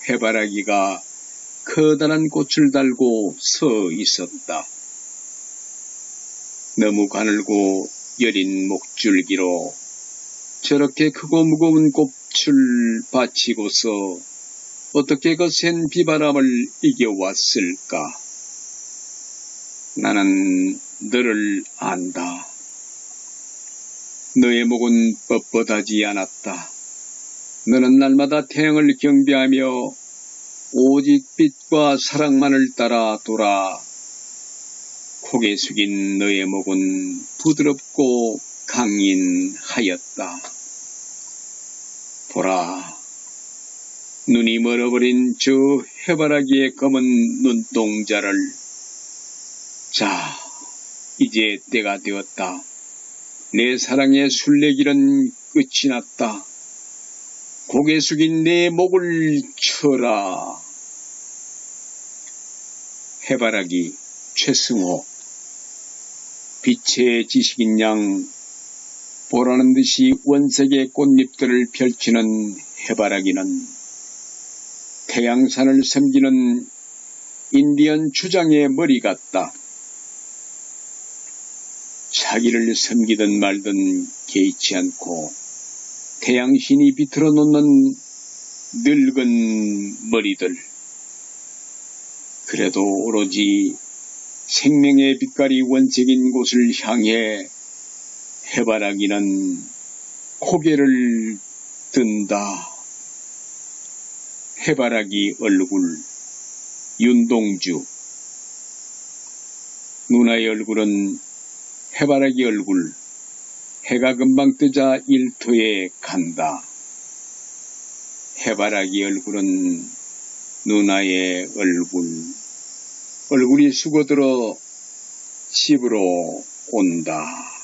해바라기가 커다란 꽃을 달고 서 있었다. 너무 가늘고 여린 목줄기로 저렇게 크고 무거운 꽃을 받치고서 어떻게 거센 비바람을 이겨왔을까? 나는 너를 안다. 너의 목은 뻣뻣하지 않았다. 너는 날마다 태양을 경배하며 오직 빛과 사랑만을 따라 돌아 고개 숙인 너의 목은 부드럽고 강인하였다. 보라, 눈이 멀어버린 저 해바라기의 검은 눈동자를. 자, 이제 때가 되었다. 내 사랑의 순례길은 끝이 났다. 고개 숙인 내 목을 쳐라. 해바라기 최승호. 빛의 지식인 양 보라는 듯이 원색의 꽃잎들을 펼치는 해바라기는 태양산을 섬기는 인디언 주장의 머리 같다. 자기를 섬기든 말든 개의치 않고 태양신이 비틀어 놓는 늙은 머리들. 그래도 오로지 생명의 빛깔이 원색인 곳을 향해 해바라기는 고개를 든다. 해바라기 얼굴. 윤동주. 누나의 얼굴은 해바라기 얼굴. 해가 금방 뜨자 일터에 간다. 해바라기 얼굴은 누나의 얼굴. 얼굴이 수고들어 집으로 온다.